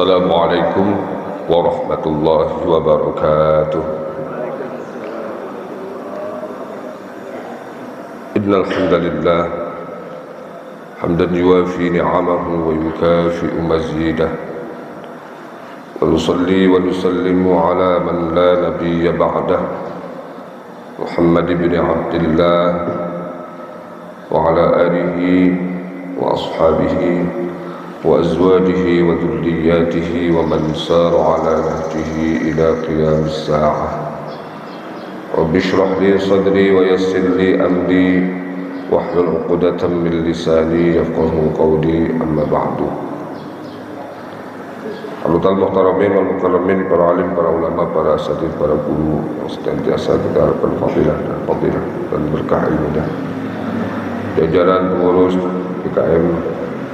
Assalamualaikum warahmatullahi wabarakatuh. Innal hamdalillah hamdan yuwafi ni'amahu wa yukafi'u mazidah. Wa nusalli wa nusallimu ala man la nabiyya ba'dah, Muhammad ibn Abdillah wa ala alihi wa ashabihi wa azwajihi wa dhurriyyatihi wa man sara ala nahjihi ila qiyamis sa'ah. Rabbi shrah li sadri wa yassir li amri wahlul 'uqdatam min lisani yafqahu qawli, amma ba'du. Al-Muhtal Muhtaramin wal Mukarramin, para alim, para ulama, para asatidz, para guru yang senantiasa kita harapkan fadilah dan berkah ilmunya. Jajaran pengurus PKM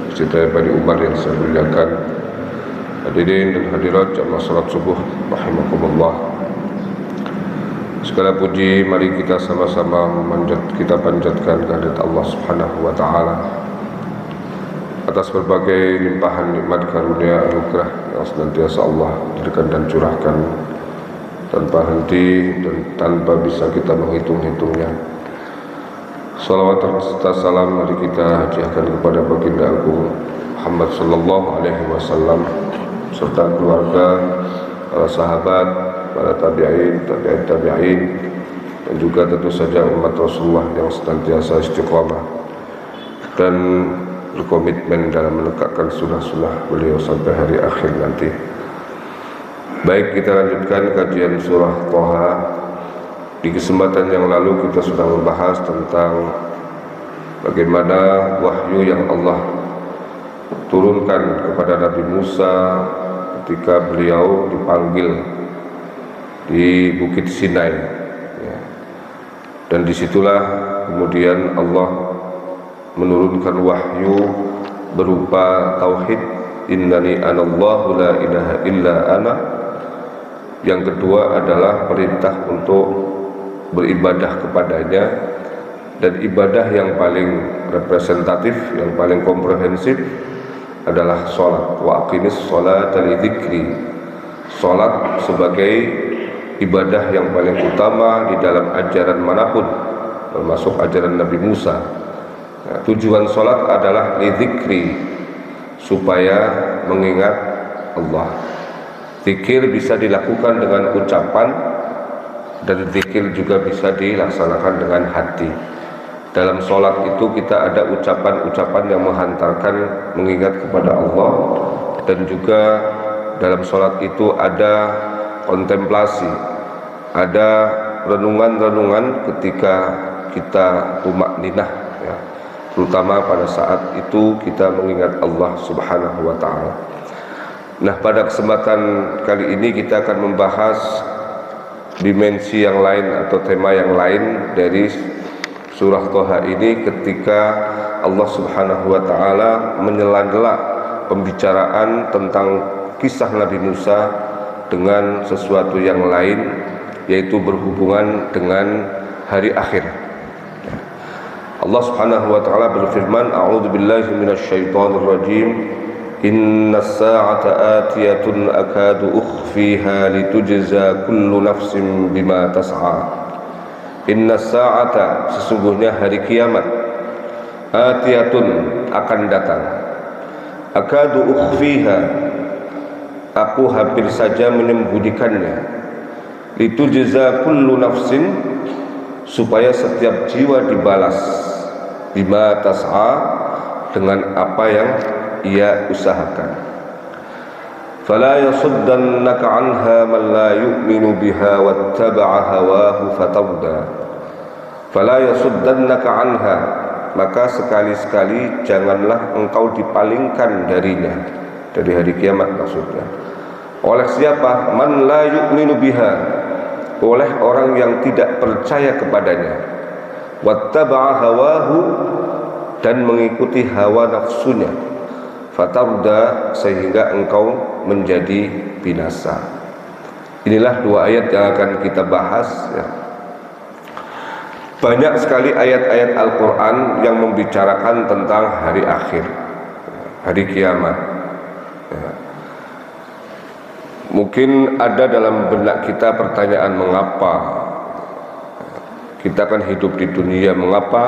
Masjid Bani Umar yang saya muliakan, hadirin dan hadirat jamaah salat subuh rahimakumullah. Segala puji mari kita sama-sama panjatkan kehadirat Allah Subhanahu wa taala atas berbagai limpahan nikmat karunia anugerah yang senantiasa Allah berikan dan curahkan tanpa henti dan tanpa bisa kita menghitung-hitungnya. Salawat serta salam mari kita hadiahkan kepada baginda agung Muhammad sallallahu alaihi wasallam serta keluarga, para sahabat, para tabi'in dan juga tentu saja umat Rasulullah yang senantiasa istiqamah dan berkomitmen dalam menegakkan sunnah-sunnah beliau sampai hari akhir nanti. Baik, kita lanjutkan kajian surah Thaha. Di kesempatan yang lalu kita sudah membahas tentang bagaimana wahyu yang Allah turunkan kepada Nabi Musa ketika beliau dipanggil di Bukit Sinai, dan disitulah kemudian Allah menurunkan wahyu berupa tauhid, innani anallahu la ilaha illa ana. Yang kedua adalah perintah untuk beribadah kepadanya, dan ibadah yang paling representatif, yang paling komprehensif adalah sholat. Wa aqimis sholata li dzikri. Sholat sebagai ibadah yang paling utama di dalam ajaran manapun, termasuk ajaran Nabi Musa. Nah, tujuan sholat adalah li dzikri, supaya mengingat Allah. Zikir bisa dilakukan dengan ucapan, dan zikir juga bisa dilaksanakan dengan hati. Dalam sholat itu kita ada ucapan-ucapan yang menghantarkan mengingat kepada Allah, dan juga dalam sholat itu ada kontemplasi, ada renungan-renungan ketika kita tumakninah, ya, terutama pada saat itu kita mengingat Allah Subhanahu wa ta'ala. Nah, pada kesempatan kali ini kita akan membahas dimensi yang lain atau tema yang lain dari surah Thaha ini, ketika Allah Subhanahu wa ta'ala menyela-nyela pembicaraan tentang kisah Nabi Musa dengan sesuatu yang lain, yaitu berhubungan dengan hari akhir. Allah Subhanahu wa ta'ala berfirman, a'udzubillahi minasyaitonir rajim, innas sa'ata atiyatun akadu ukhfiha litujza kullu nafsin bima tas'a. Innas sa'ata, sesungguhnya hari kiamat, atiyatun, akan datang, akadu ukhfiha, aku hampir saja menyembunyikannya, litujza kullu nafsin, supaya setiap jiwa dibalas, bima tas'a, dengan apa yang ia usahakan. Fala yasuddannaka anha man la yu'minu biha wattaba'a hawahu fatawda. Fala yasuddannaka anha, maka sekali-sekali janganlah engkau dipalingkan darinya, dari hari kiamat maksudnya. Oleh siapa? Man la yu'minu biha, oleh orang yang tidak percaya kepadanya. Wattaba'a hawahu, dan mengikuti hawa nafsunya. Fatarda, sehingga engkau menjadi binasa. Inilah dua ayat yang akan kita bahas, ya. Banyak sekali ayat-ayat Al-Quran yang membicarakan tentang hari akhir, hari kiamat, ya. Mungkin ada dalam benak kita pertanyaan mengapa kita akan hidup di dunia, mengapa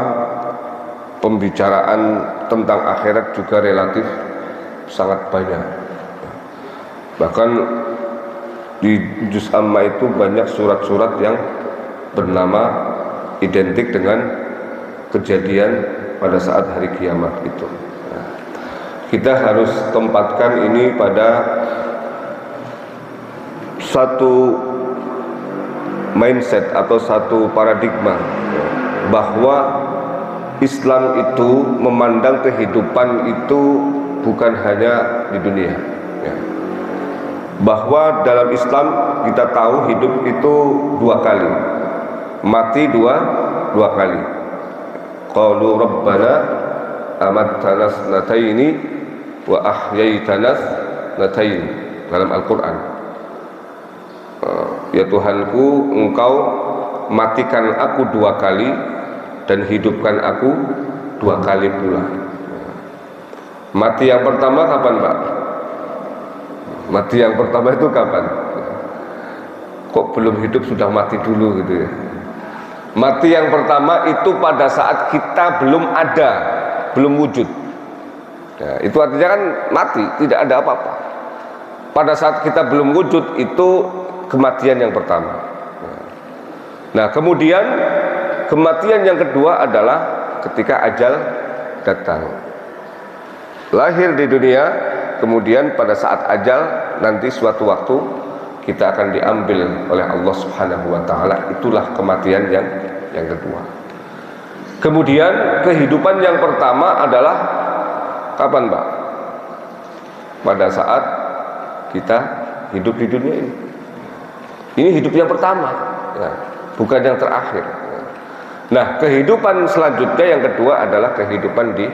pembicaraan tentang akhirat juga relatif sangat banyak. Bahkan di juz amma itu banyak surat-surat yang bernama identik dengan kejadian pada saat hari kiamat itu. Kita harus tempatkan ini pada satu mindset atau satu paradigma bahwa Islam itu memandang kehidupan itu bukan hanya di dunia, ya. Bahwa dalam Islam kita tahu hidup itu dua kali, mati dua kali. Qalu rabbana amattana snataini wa ahyaitana snataini dalam Al-Quran. Ya Tuhanku, Engkau matikan aku dua kali dan hidupkan aku dua kali pula. Mati yang pertama kapan, Pak? Mati yang pertama itu kapan? Kok belum hidup sudah mati dulu gitu ya? Mati yang pertama itu pada saat kita belum ada, belum wujud. Ya, itu artinya kan mati, tidak ada apa-apa. Pada saat kita belum wujud itu kematian yang pertama. Nah, kemudian kematian yang kedua adalah ketika ajal datang. Lahir di dunia, kemudian pada saat ajal nanti suatu waktu kita akan diambil oleh Allah Subhanahu wa taala. Itulah kematian yang kedua. Kemudian kehidupan yang pertama adalah kapan, Pak? Pada saat kita hidup di dunia ini. Ini hidup yang pertama, ya, bukan yang terakhir. Nah, kehidupan selanjutnya yang kedua adalah kehidupan di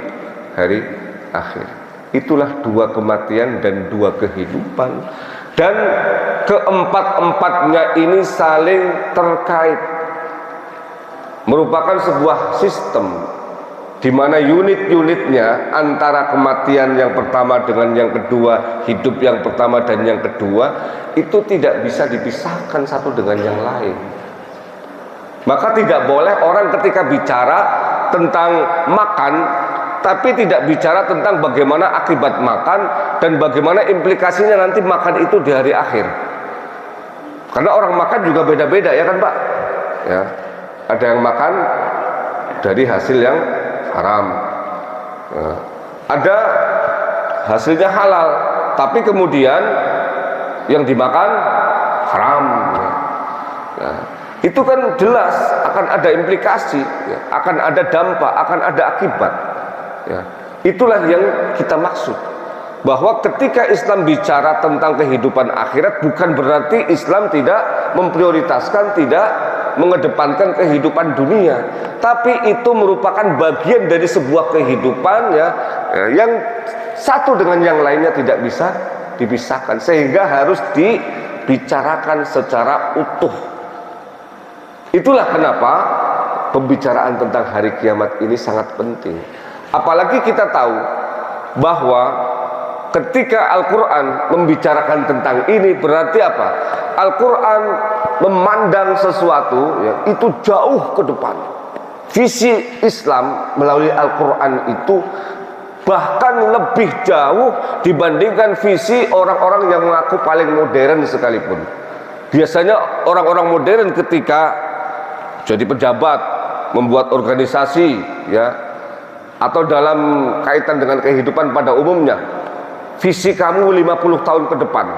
hari akhir. Itulah dua kematian dan dua kehidupan. Dan keempat-empatnya ini saling terkait, merupakan sebuah sistem di mana unit-unitnya antara kematian yang pertama dengan yang kedua, hidup yang pertama dan yang kedua itu tidak bisa dipisahkan satu dengan yang lain. Maka tidak boleh orang ketika bicara tentang makan tapi tidak bicara tentang bagaimana akibat makan dan bagaimana implikasinya nanti makan itu di hari akhir. Karena orang makan juga beda-beda, ya kan, Pak? Ya. Ada yang makan dari hasil yang haram, ya. Ada hasilnya halal, tapi kemudian yang dimakan haram, ya. Ya. Itu kan jelas akan ada implikasi, ya. Akan ada dampak, akan ada akibat, ya. Itulah yang kita maksud, bahwa ketika Islam bicara tentang kehidupan akhirat bukan berarti Islam tidak memprioritaskan, tidak mengedepankan kehidupan dunia, tapi itu merupakan bagian dari sebuah kehidupan, ya, yang satu dengan yang lainnya tidak bisa dipisahkan, sehingga harus dibicarakan secara utuh. Itulah kenapa pembicaraan tentang hari kiamat ini sangat penting. Apalagi kita tahu bahwa ketika Al-Quran membicarakan tentang ini, berarti apa? Al-Quran memandang sesuatu, ya, itu jauh ke depan. Visi Islam melalui Al-Quran itu bahkan lebih jauh dibandingkan visi orang-orang yang mengaku paling modern sekalipun. Biasanya orang-orang modern ketika jadi pejabat, membuat organisasi, ya, atau dalam kaitan dengan kehidupan pada umumnya, visi kamu 50 tahun ke depan.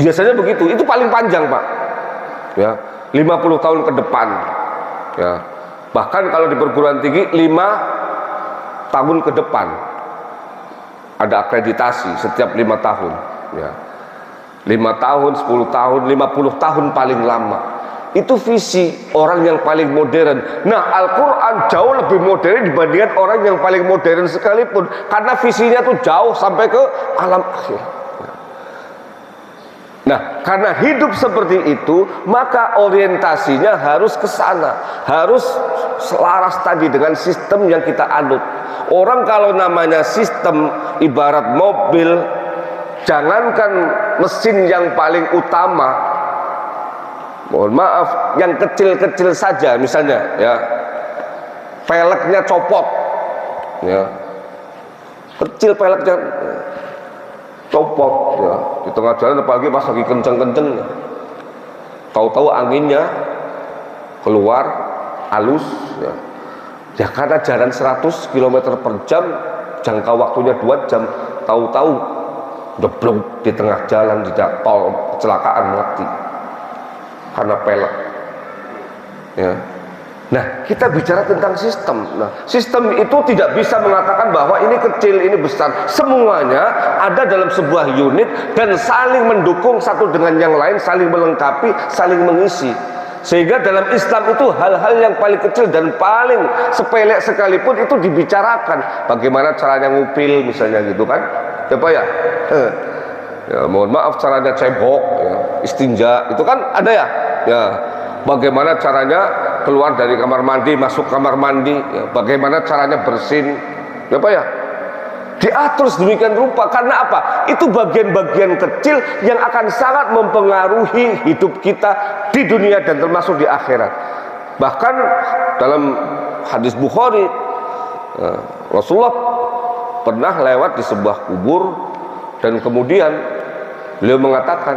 Biasanya begitu, itu paling panjang, Pak. Ya, 50 tahun ke depan. Ya. Bahkan kalau di perguruan tinggi 5 tahun ke depan. Ada akreditasi setiap 5 tahun, ya. 5 tahun, 10 tahun, 50 tahun paling lama. Itu visi orang yang paling modern. Nah, Al-Quran jauh lebih modern dibandingkan orang yang paling modern sekalipun, karena visinya tuh jauh sampai ke alam akhir. Nah, karena hidup seperti itu, maka orientasinya harus ke sana, harus selaras tadi dengan sistem yang kita anut. Orang kalau namanya sistem ibarat mobil, Jangankan mesin yang paling utama, mohon maaf, yang kecil-kecil saja, misalnya ya, peleknya copot, ya, kecil peleknya copot, ya, di tengah jalan, apalagi pas lagi kenceng-kenceng, tahu-tahu anginnya keluar halus, ya. Ya karena jalan 100 km per jam, jangka waktunya 2 jam, tahu-tahu jeblok di tengah jalan, di tol, kecelakaan, mati karena pelek, ya. Nah, kita bicara tentang sistem. Nah, sistem itu tidak bisa mengatakan bahwa ini kecil, ini besar. Semuanya ada dalam sebuah unit dan saling mendukung satu dengan yang lain, saling melengkapi, saling mengisi. Sehingga dalam Islam itu hal-hal yang paling kecil dan paling sepele sekalipun itu dibicarakan. Bagaimana caranya ngupil misalnya gitu kan, ya Pak ya, ya mohon maaf, caranya cebok, ya, istinja itu kan ada ya, ya. Bagaimana caranya keluar dari kamar mandi, masuk kamar mandi, ya. Bagaimana caranya bersin, ya Pak ya, diatur sedemikian rupa. Karena apa? Itu bagian-bagian kecil yang akan sangat mempengaruhi hidup kita di dunia dan termasuk di akhirat. Bahkan dalam hadis Bukhari, Rasulullah pernah lewat di sebuah kubur dan kemudian beliau mengatakan,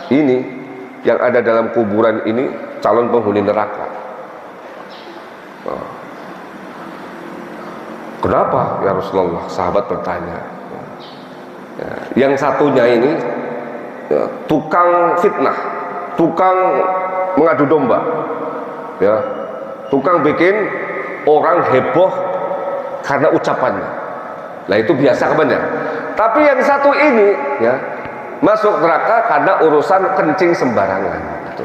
ini yang ada dalam kuburan ini calon penghuni neraka. Kenapa ya Rasulullah? Sahabat bertanya. Ya, yang satunya ini ya, tukang fitnah, tukang mengadu domba, ya, tukang bikin orang heboh karena ucapannya. Nah itu biasa kebanyakan. Tapi yang satu ini ya masuk neraka karena urusan kencing sembarangan. Gitu.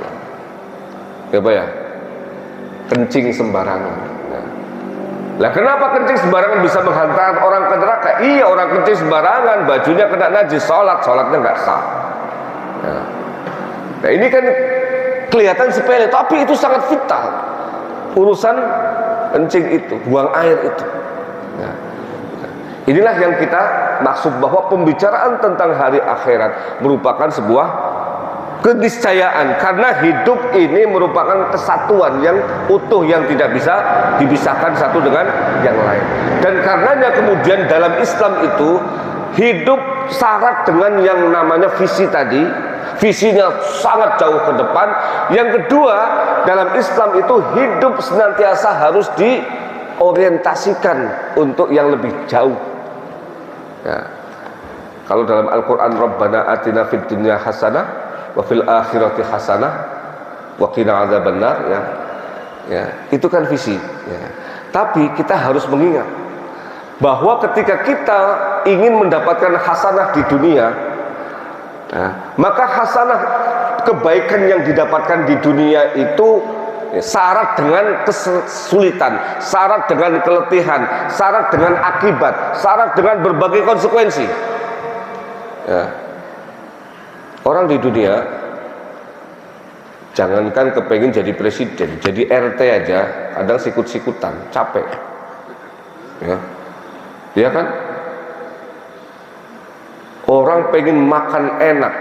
Ya Pak ya, kencing sembarangan. Lah kenapa kencing sembarangan bisa menghantarkan orang ke neraka? Iya, orang kencing sembarangan, bajunya kena najis, sholatnya nggak sah. Ya. Nah ini kan kelihatan sepele, tapi itu sangat vital. Urusan kencing itu, buang air itu. Ya. Inilah yang kita maksud bahwa pembicaraan tentang hari akhirat merupakan sebuah keniscayaan, karena hidup ini merupakan kesatuan yang utuh yang tidak bisa dipisahkan satu dengan yang lain. Dan karenanya kemudian dalam Islam itu hidup syarat dengan yang namanya visi tadi, visinya sangat jauh ke depan. Yang kedua, dalam Islam itu hidup senantiasa harus diorientasikan untuk yang lebih jauh, ya. Kalau dalam Al-Quran, Rabbana atina fid dunya hasanah wa fil akhirati hasanah wa qina adzabannar, ya. Ya, itu kan visi, ya. Tapi kita harus mengingat bahwa ketika kita ingin mendapatkan hasanah di dunia, ya, maka hasanah kebaikan yang didapatkan di dunia itu syarat dengan kesulitan, syarat dengan keletihan, syarat dengan akibat, syarat dengan berbagai konsekuensi, ya. Orang di dunia jangankan kepengen jadi presiden, jadi RT aja kadang sikut-sikutan, capek, ya, ya kan? Orang pengen makan enak,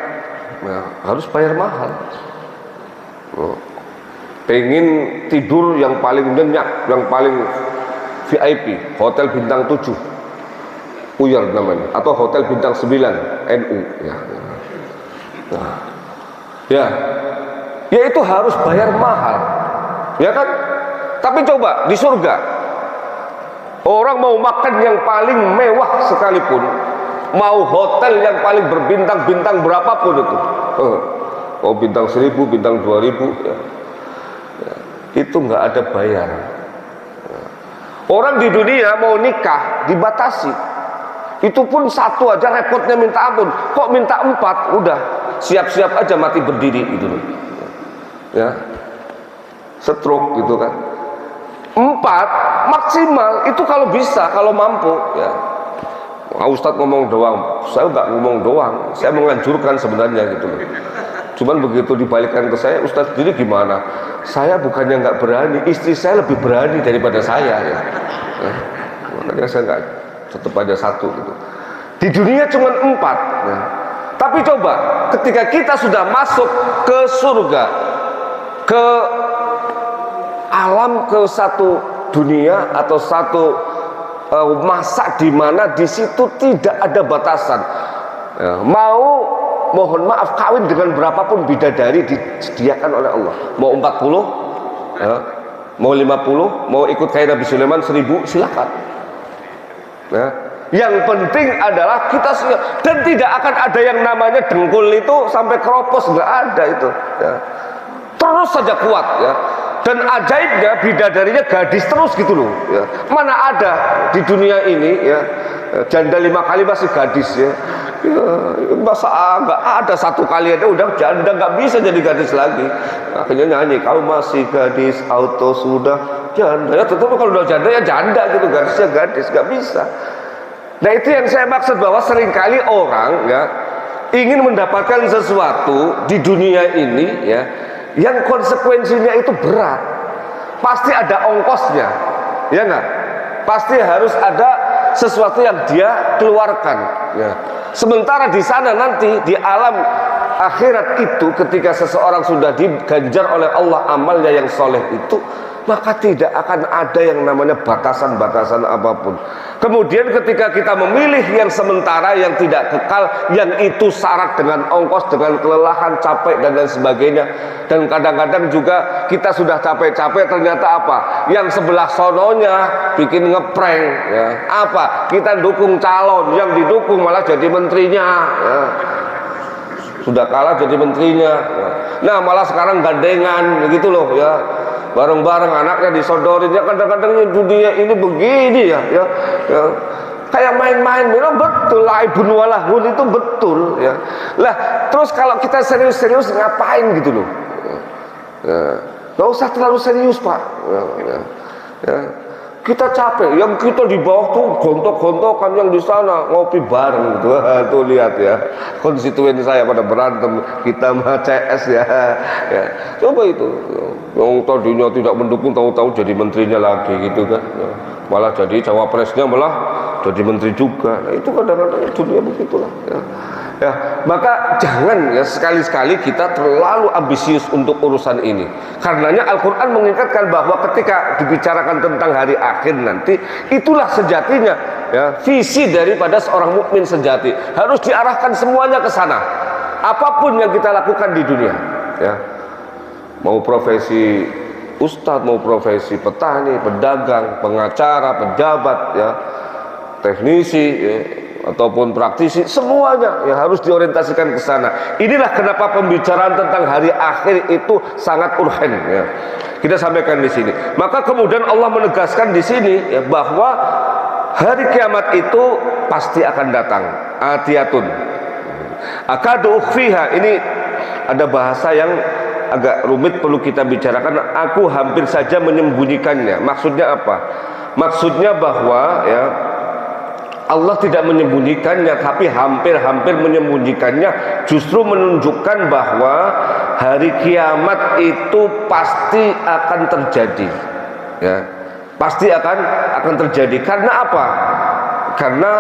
nah, harus bayar mahal. Pengen tidur yang paling nyenyak, yang paling VIP, hotel bintang 7 Uyar namanya, atau hotel bintang 9 NU, ya. Nah, ya itu harus bayar mahal, ya kan? Tapi coba di surga, orang mau makan yang paling mewah sekalipun, mau hotel yang paling berbintang-bintang berapapun itu, mau bintang 1000, bintang 2000, ya, itu nggak ada bayar. Orang di dunia mau nikah dibatasi, itu pun satu aja repotnya minta ampun, kok minta 4, udah siap-siap aja mati berdiri gitu loh, ya, stroke gitu kan. 4 maksimal itu kalau bisa, kalau mampu, ya. Ustadz ngomong doang, saya nggak ngomong doang, saya menganjurkan sebenarnya gitu loh. Cuman begitu dibalikkan ke saya, Ustadz jadi gimana? Saya bukannya nggak berani, istri saya lebih berani daripada saya, ya. Makanya saya nggak, tetap aja satu gitu. Di dunia cuma 4 ya. Tapi coba ketika kita sudah masuk ke surga, ke alam, ke satu dunia atau satu masa di mana di situ tidak ada batasan ya, mau mohon maaf kawin dengan berapapun bidadari disediakan oleh Allah, mau 40 ya, mau 50, mau ikut kayak Nabi Sulaiman 1000 silakan ya. Yang penting adalah kita dan tidak akan ada yang namanya dengkul itu sampai keropos, nggak ada itu ya. Terus saja kuat ya. Dan ajaibnya bidadarinya gadis terus gitu loh ya. Mana ada di dunia ini ya janda 5 kali masih gadis ya, masa nggak ada 1 kali aja udah janda, nggak bisa jadi gadis lagi. Akhirnya nyanyi, kau masih gadis auto sudah janda ya. Tentu kalau udah janda ya janda gitu, gadisnya gadis, nggak bisa. Nah itu yang saya maksud, bahwa seringkali orang ya ingin mendapatkan sesuatu di dunia ini ya yang konsekuensinya itu berat, pasti ada ongkosnya ya nggak, pasti harus ada sesuatu yang dia keluarkan ya. Sementara di sana nanti di alam akhirat itu ketika seseorang sudah diganjar oleh Allah amalnya yang soleh itu, maka tidak akan ada yang namanya batasan-batasan apapun. Kemudian ketika kita memilih yang sementara, yang tidak kekal, yang itu syarat dengan ongkos, dengan kelelahan, capek dan lain sebagainya. Dan kadang-kadang juga kita sudah capek-capek, ternyata apa? Yang sebelah sononya bikin ngeprank ya. Apa? Kita dukung calon, yang didukung malah jadi menterinya ya. Sudah kalah jadi menterinya ya. Nah malah sekarang gandengan begitu loh ya, bareng-bareng anaknya disodorin ya. Kadang-kadang dunia ini begini ya, kayak main-main. Memang betul laibun walahun itu betul ya. Lah terus kalau kita serius-serius ngapain gitu loh ya. Gak usah terlalu serius Pak ya. Kita capek, yang kita di bawah tuh gontok-gontokan, yang di sana ngopi bareng gitu. Tuh lihat ya, konstituen saya pada berantem, kita mah CS ya. Coba itu, yang tadinya tidak mendukung tahu-tahu jadi menterinya lagi gitu kan ya. Malah jadi cawapresnya, malah jadi menteri juga. Nah itu kadang-kadang dunia begitulah ya. Maka jangan ya sekali-sekali kita terlalu ambisius untuk urusan ini. Karenanya Al-Quran mengingatkan bahwa ketika dibicarakan tentang hari akhir nanti, itulah sejatinya ya, visi daripada seorang mukmin sejati. Harus diarahkan semuanya ke sana. Apapun yang kita lakukan di dunia ya, mau profesi ustadz, mau profesi petani, pedagang, pengacara, pejabat ya, teknisi ya, ataupun praktisi, semuanya ya harus diorientasikan ke sana. Inilah kenapa pembicaraan tentang hari akhir itu sangat urgen ya. Kita sampaikan di sini. Maka kemudian Allah menegaskan di sini ya, bahwa hari kiamat itu pasti akan datang. Atiyatun. Akadu ukhfiha, ini ada bahasa yang agak rumit perlu kita bicarakan. Aku hampir saja menyembunyikannya. Maksudnya apa? Maksudnya bahwa ya Allah tidak menyembunyikannya, tapi hampir-hampir menyembunyikannya, justru menunjukkan bahwa hari kiamat itu pasti akan terjadi ya. Pasti akan terjadi. Karena apa? Karena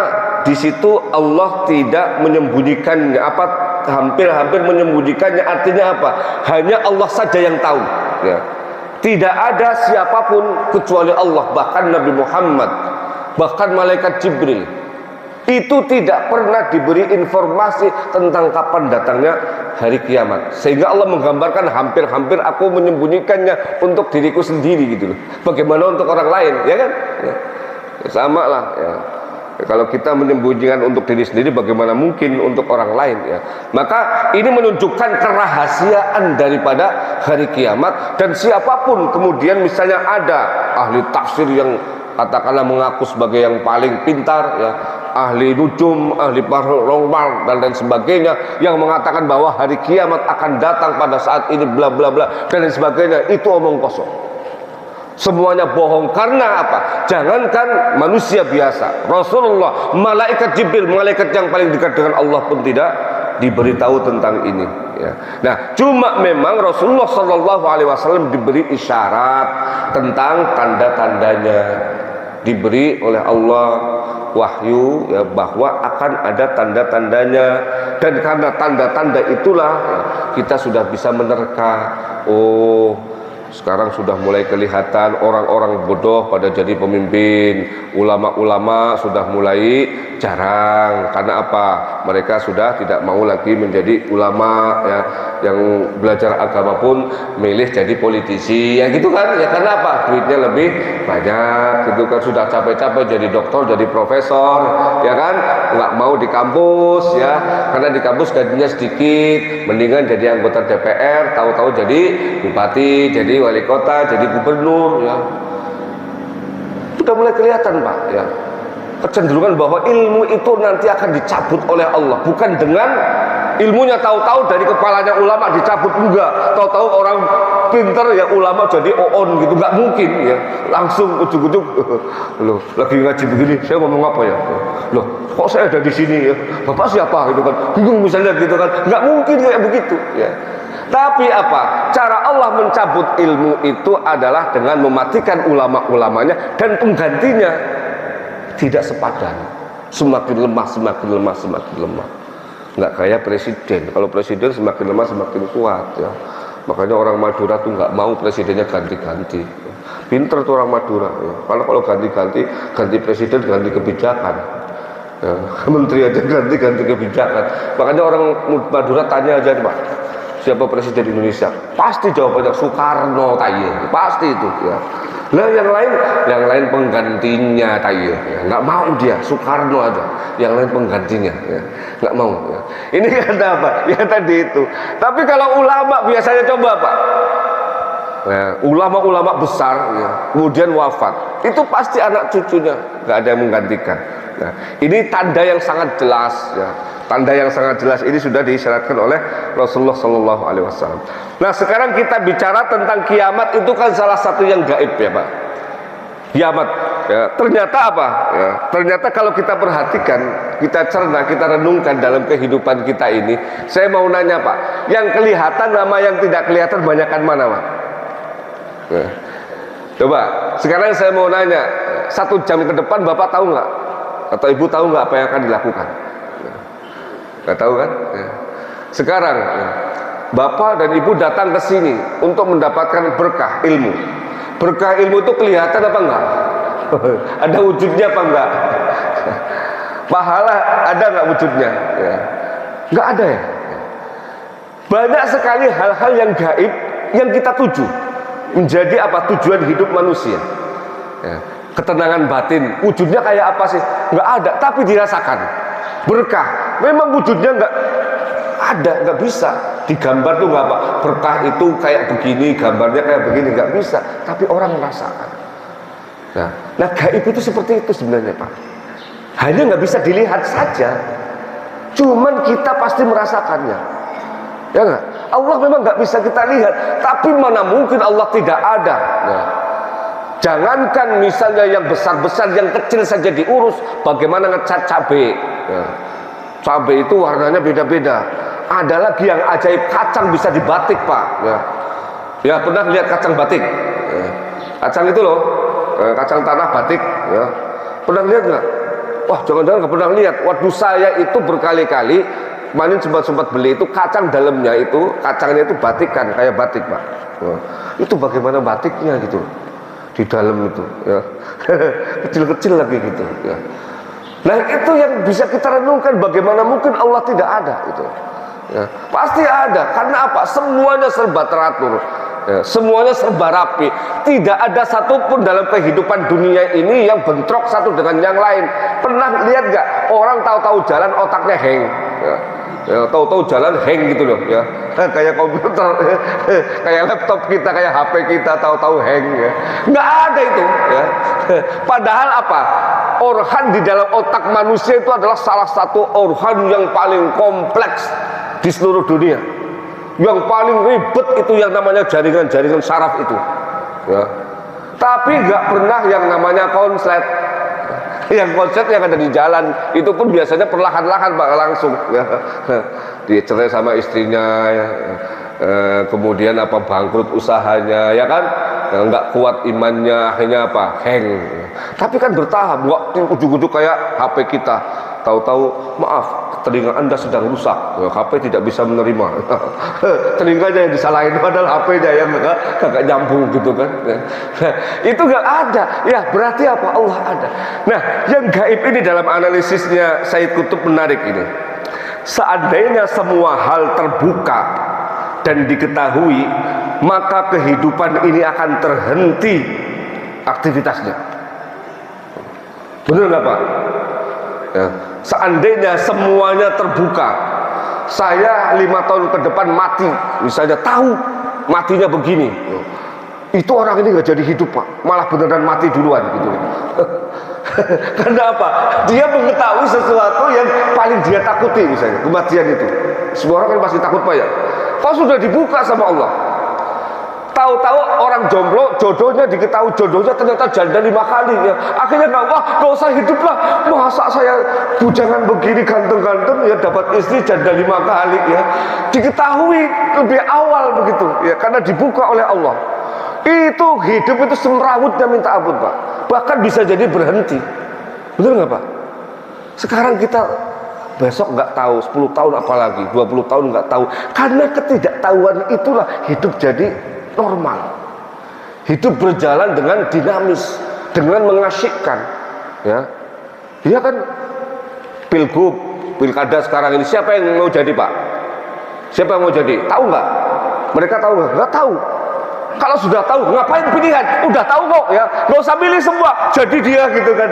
di situ Allah tidak menyembunyikannya, hampir-hampir menyembunyikannya. Artinya apa? Hanya Allah saja yang tahu ya. Tidak ada siapapun kecuali Allah, bahkan Nabi Muhammad, bahkan malaikat Jibril itu tidak pernah diberi informasi tentang kapan datangnya hari kiamat. Sehingga Allah menggambarkan hampir-hampir aku menyembunyikannya untuk diriku sendiri gitu loh. Bagaimana untuk orang lain, ya kan? Ya sama lah ya. Kalau kita menyembunyikan untuk diri sendiri, bagaimana mungkin untuk orang lain ya. Maka ini menunjukkan kerahasiaan daripada hari kiamat. Dan siapapun kemudian misalnya ada ahli tafsir yang katakanlah mengaku sebagai yang paling pintar ya, ahli nujum, ahli paranormal dan lain sebagainya, yang mengatakan bahwa hari kiamat akan datang pada saat ini bla bla bla dan lain sebagainya, itu omong kosong. Semuanya bohong. Karena apa? Jangankan manusia biasa, Rasulullah, malaikat Jibril, malaikat yang paling dekat dengan Allah pun tidak diberitahu tentang ini ya. Nah, cuma memang Rasulullah SAW diberi isyarat tentang tanda-tandanya, diberi oleh Allah wahyu ya, bahwa akan ada tanda-tandanya, dan karena tanda-tanda itulah ya, kita sudah bisa menerka, oh sekarang sudah mulai kelihatan orang-orang bodoh pada jadi pemimpin, ulama-ulama sudah mulai jarang. Karena apa? Mereka sudah tidak mau lagi menjadi ulama ya, yang belajar agama pun milih jadi politisi ya gitu kan ya. Karena apa? Duitnya lebih banyak gitu kan, sudah capek-capek jadi dokter, jadi profesor ya kan, nggak mau di kampus ya, karena di kampus gajinya sedikit, mendingan jadi anggota DPR, tahu-tahu jadi bupati, jadi wali kota, jadi gubernur ya. Sudah mulai kelihatan Pak ya, kecenderungan bahwa ilmu itu nanti akan dicabut oleh Allah, bukan dengan ilmunya tahu-tahu dari kepalanya ulama dicabut, enggak, tahu-tahu orang pinter ya ulama jadi oon gitu, nggak mungkin ya, langsung ujung-ujung loh lagi ngaji begini saya ngomong apa ya, loh kok saya ada di sini ya, bapak siapa gitu kan, bingung misalnya gitu kan, nggak mungkin kayak begitu ya. Tapi apa? Cara Allah mencabut ilmu itu adalah dengan mematikan ulama-ulamanya, dan penggantinya tidak sepadan, semakin lemah, semakin lemah, semakin lemah. Nggak kayak presiden. Kalau presiden semakin lemah semakin kuat ya. Makanya orang Madura tuh nggak mau presidennya ganti-ganti. Pinter tuh orang Madura ya. Karena kalau ganti-ganti, ganti presiden, ganti kebijakan ya. Menteri aja ganti-ganti kebijakan. Makanya orang Madura tanya aja Pak, siapa presiden Indonesia? Pasti jawabannya Soekarno taye, pasti itu ya. Nah yang lain penggantinya taye ya. Nggak mau dia, Soekarno aja, yang lain penggantinya ya. Nggak mau ya. Ini kata apa? Ya tadi itu. Tapi kalau ulama biasanya coba Pak ya, ulama-ulama besar ya, kemudian wafat, itu pasti anak cucunya nggak ada yang menggantikan. Nah ini tanda yang sangat jelas ya. Tanda yang sangat jelas ini sudah diisyaratkan oleh Rasulullah Sallallahu Alaihi Wasallam. Nah sekarang kita bicara tentang kiamat, itu kan salah satu yang gaib ya Pak. Kiamat ya, ternyata apa ya, ternyata kalau kita perhatikan, kita cerna, kita renungkan dalam kehidupan kita ini, saya mau nanya Pak, yang kelihatan sama yang tidak kelihatan banyakan mana Pak? Ya. Coba sekarang saya mau nanya, 1 jam ke depan Bapak tahu nggak, atau Ibu tahu nggak apa yang akan dilakukan? Nggak tahu kan ya. Sekarang ya, Bapak dan Ibu datang ke sini untuk mendapatkan berkah ilmu. Berkah ilmu itu kelihatan apa enggak? Ada wujudnya apa enggak? Pahala ada enggak wujudnya ya? Enggak ada ya. Banyak sekali hal-hal yang gaib yang kita tuju menjadi apa, tujuan hidup manusia ya. Ketenangan batin, wujudnya kayak apa sih? Enggak ada, tapi dirasakan. Berkah memang wujudnya enggak ada, enggak bisa digambar tuh, enggak apa, berkah itu kayak begini, gambarnya kayak begini, enggak bisa, tapi orang merasakan. Nah gaib itu seperti itu sebenarnya Pak, hanya nggak bisa dilihat saja, cuman kita pasti merasakannya ya enggak? Allah memang nggak bisa kita lihat, tapi mana mungkin Allah tidak ada ya. Jangankan misalnya yang besar-besar, yang kecil saja diurus. Bagaimana ngecat cabai ya. Cabai itu warnanya beda-beda. Ada lagi yang ajaib, kacang bisa dibatik Pak ya. Ya pernah lihat kacang batik ya. Kacang itu loh, kacang tanah batik ya. Pernah lihat nggak? Wah jangan-jangan nggak pernah lihat. Waduh, saya itu berkali-kali kemarin sempat beli itu kacang dalamnya itu, kacangnya itu batikan, kayak batik Pak ya. Itu bagaimana batiknya gitu di dalam itu ya. Kecil-kecil lagi gitu ya. Nah itu yang bisa kita renungkan, bagaimana mungkin Allah tidak ada itu ya. Pasti ada, karena apa? Semuanya serba teratur ya. Semuanya serba rapi, tidak ada satupun dalam kehidupan dunia ini yang bentrok satu dengan yang lain. Pernah lihat gak orang tahu-tahu jalan otaknya hang ya. Ya, tahu-tahu jalan hang gitu loh ya, kayak komputer, kayak laptop kita, kayak HP kita, tahu-tahu hang ya. Nggak ada itu ya. Padahal apa, organ di dalam otak manusia itu adalah salah satu organ yang paling kompleks di seluruh dunia. Yang paling ribet itu yang namanya jaringan-jaringan saraf itu ya. Tapi nggak pernah yang namanya konslet. Yang konsep yang ada di jalan itu pun biasanya perlahan-lahan Pak, langsung ya. Dia cerai sama istrinya ya. Kemudian apa, bangkrut usahanya ya kan, ya, nggak kuat imannya, akhirnya apa? Hang. Tapi kan bertahap, nggak ujuk-ujuk kayak HP kita. Tahu-tahu, maaf, telinga Anda sedang rusak, ya, HP tidak bisa menerima. Telinganya yang disalahin, padahal HP-nya yang nggak nyambung gitu kan. Itu nggak ada. Ya berarti apa? Allah ada. Nah, yang gaib ini dalam analisisnya Sayyid Qutb menarik ini. Seandainya semua hal terbuka dan diketahui, maka kehidupan ini akan terhenti aktivitasnya. Benar nggak Pak? Ya. Seandainya semuanya terbuka, saya 5 tahun ke depan mati, misalnya tahu matinya begini, itu orang ini nggak jadi hidup Pak, malah beneran mati duluan gitu. Karena apa? Dia mengetahui sesuatu yang paling dia takuti, misalnya kematian itu. Semua orang kan pasti takut Pak ya. Kok sudah dibuka sama Allah? Tahu-tahu orang jomblo, jodohnya diketahui jodohnya ternyata janda 5 kali ya. Akhirnya nggak usah hidup lah. Masa saya bujangan begini ganteng-ganteng ya dapat istri janda 5 kali ya. Diketahui lebih awal begitu ya, karena dibuka oleh Allah. Itu hidup itu semrawutnya minta ampun Pak. Bahkan bisa jadi berhenti. Betul nggak Pak? Sekarang kita besok nggak tahu, 10 tahun apalagi, 20 tahun nggak tahu. Karena ketidaktahuan itulah hidup jadi normal. Hidup berjalan dengan dinamis, dengan mengasyikkan. Ya, dia kan pilgub, pilkada sekarang ini siapa yang mau jadi Pak? Siapa yang mau jadi? Tahu nggak? Mereka tahu nggak? Nggak tahu. Kalau sudah tahu, ngapain pilihan? Udah tahu kok ya, nggak usah pilih semua. Jadi dia gitu kan.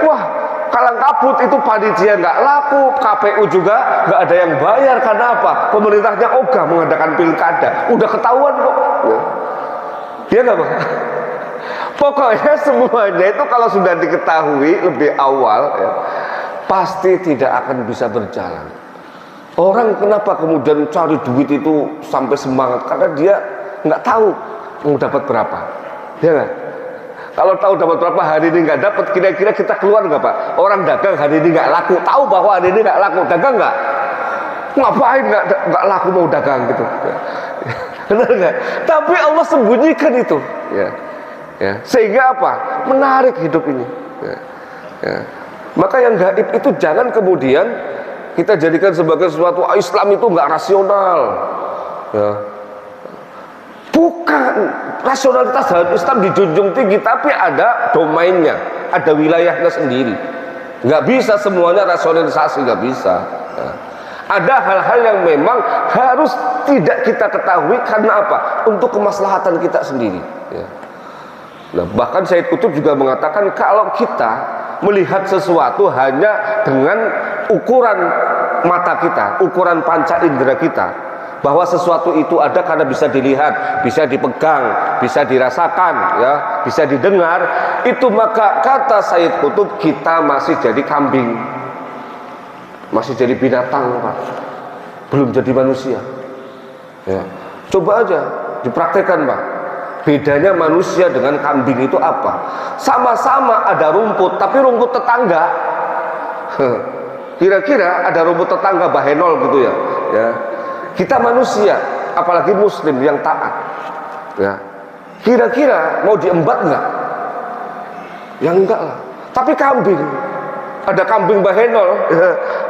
Wah, kalang kabut itu panitia nggak laku, KPU juga nggak ada yang bayar. Karena apa? Pemerintahnya ogah mengadakan pilkada. Udah ketahuan kok. Ya. Dia nggak Pak? Pokoknya semuanya itu kalau sudah diketahui lebih awal, ya, pasti tidak akan bisa berjalan. Orang kenapa kemudian cari duit itu sampai semangat? Karena dia nggak tahu mau dapat berapa. Ya nggak? Kalau tahu dapat berapa hari ini nggak dapat, kira-kira kita keluar nggak Pak? Orang dagang hari ini nggak laku, tahu bahwa hari ini nggak laku, dagang nggak? Ngapain nggak laku mau dagang gitu? Benar nggak? Tapi Allah sembunyikan itu, ya, ya. Sehingga apa? Menarik hidup ini. Ya, ya. Maka yang gaib itu jangan kemudian kita jadikan sebagai sesuatu Islam itu nggak rasional. Ya. Bukan, rasionalitas dalam Islam dijunjung tinggi, tapi ada domainnya, ada wilayahnya sendiri. Nggak bisa semuanya rasionalisasi, nggak bisa. Ya. Ada hal-hal yang memang harus tidak kita ketahui karena apa? Untuk kemaslahatan kita sendiri. Ya. Nah, bahkan Sayyid Qutb juga mengatakan kalau kita melihat sesuatu hanya dengan ukuran mata kita, ukuran panca indera kita, bahwa sesuatu itu ada karena bisa dilihat, bisa dipegang, bisa dirasakan, ya, bisa didengar, itu maka kata Sayyid Qutb kita masih jadi kambing. Masih jadi binatang Pak, belum jadi manusia. Ya. Coba aja dipraktekkan Pak. Bedanya manusia dengan kambing itu apa? Sama-sama ada rumput, tapi rumput tetangga. Kira-kira ada rumput tetangga bahenol gitu ya. Ya. Kita manusia, apalagi Muslim yang taat. Ya. Kira-kira mau diembat nggak? Ya enggak lah. Tapi kambing. Ada kambing bahenol,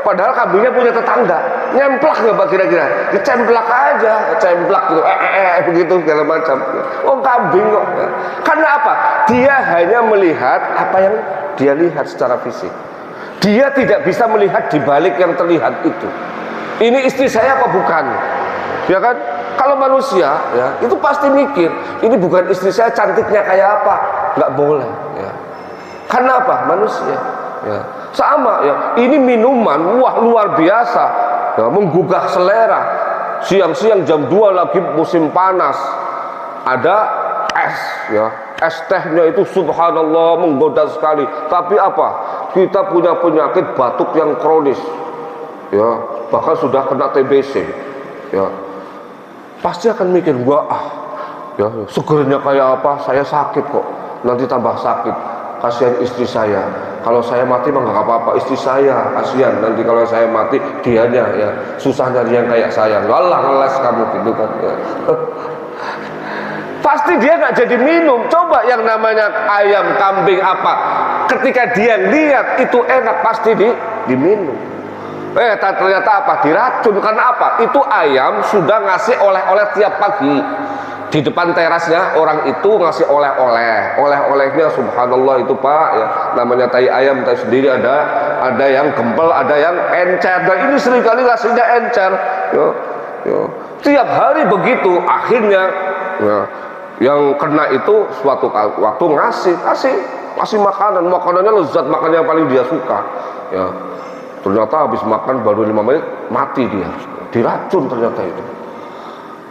padahal kambingnya punya tetangga, nyemplak nggak Pak kira-kira? Dicemplak aja, cemplak gitu, begitu segala macam. Oh kambing kok. Karena apa? Dia hanya melihat apa yang dia lihat secara fisik. Dia tidak bisa melihat di balik yang terlihat itu. Ini istri saya apa bukan? Ya kan? Kalau manusia, ya itu pasti mikir, ini bukan istri saya, cantiknya kayak apa? Nggak boleh. Ya. Karena apa? Manusia. Ya. Sama ya, ini minuman wah luar biasa ya, menggugah selera. Siang-siang jam 2 lagi musim panas, ada es ya, es tehnya itu subhanallah menggoda sekali. Tapi apa? Kita punya penyakit batuk yang kronis ya, bahkan sudah kena TBC ya. Pasti akan mikir gua ya segernya kayak apa, saya sakit kok, nanti tambah sakit, kasihan istri saya. Kalau saya mati mah nggak apa-apa, istri saya kasihan. Nanti kalau saya mati dianya ya susah nyari yang kayak saya. Ngalah ngeles kamu gitu kan. Ya. pasti dia nggak jadi minum. Coba yang namanya ayam, kambing apa, ketika dia lihat itu enak pasti diminum. Ternyata apa? Diracun. Karena apa? Itu ayam sudah ngasih oleh-oleh tiap pagi. Di depan terasnya orang itu ngasih oleh-oleh. Oleh-olehnya subhanallah itu Pak ya, namanya tai ayam, tai sendiri ada yang gempel, ada yang encer. Dan ini seringkali ngasihnya encer. Tiap hari begitu. Akhirnya ya, yang kena itu suatu waktu ngasih makanannya lezat, makanan yang paling dia suka ya. Ternyata habis makan baru 5 menit mati dia, diracun ternyata itu.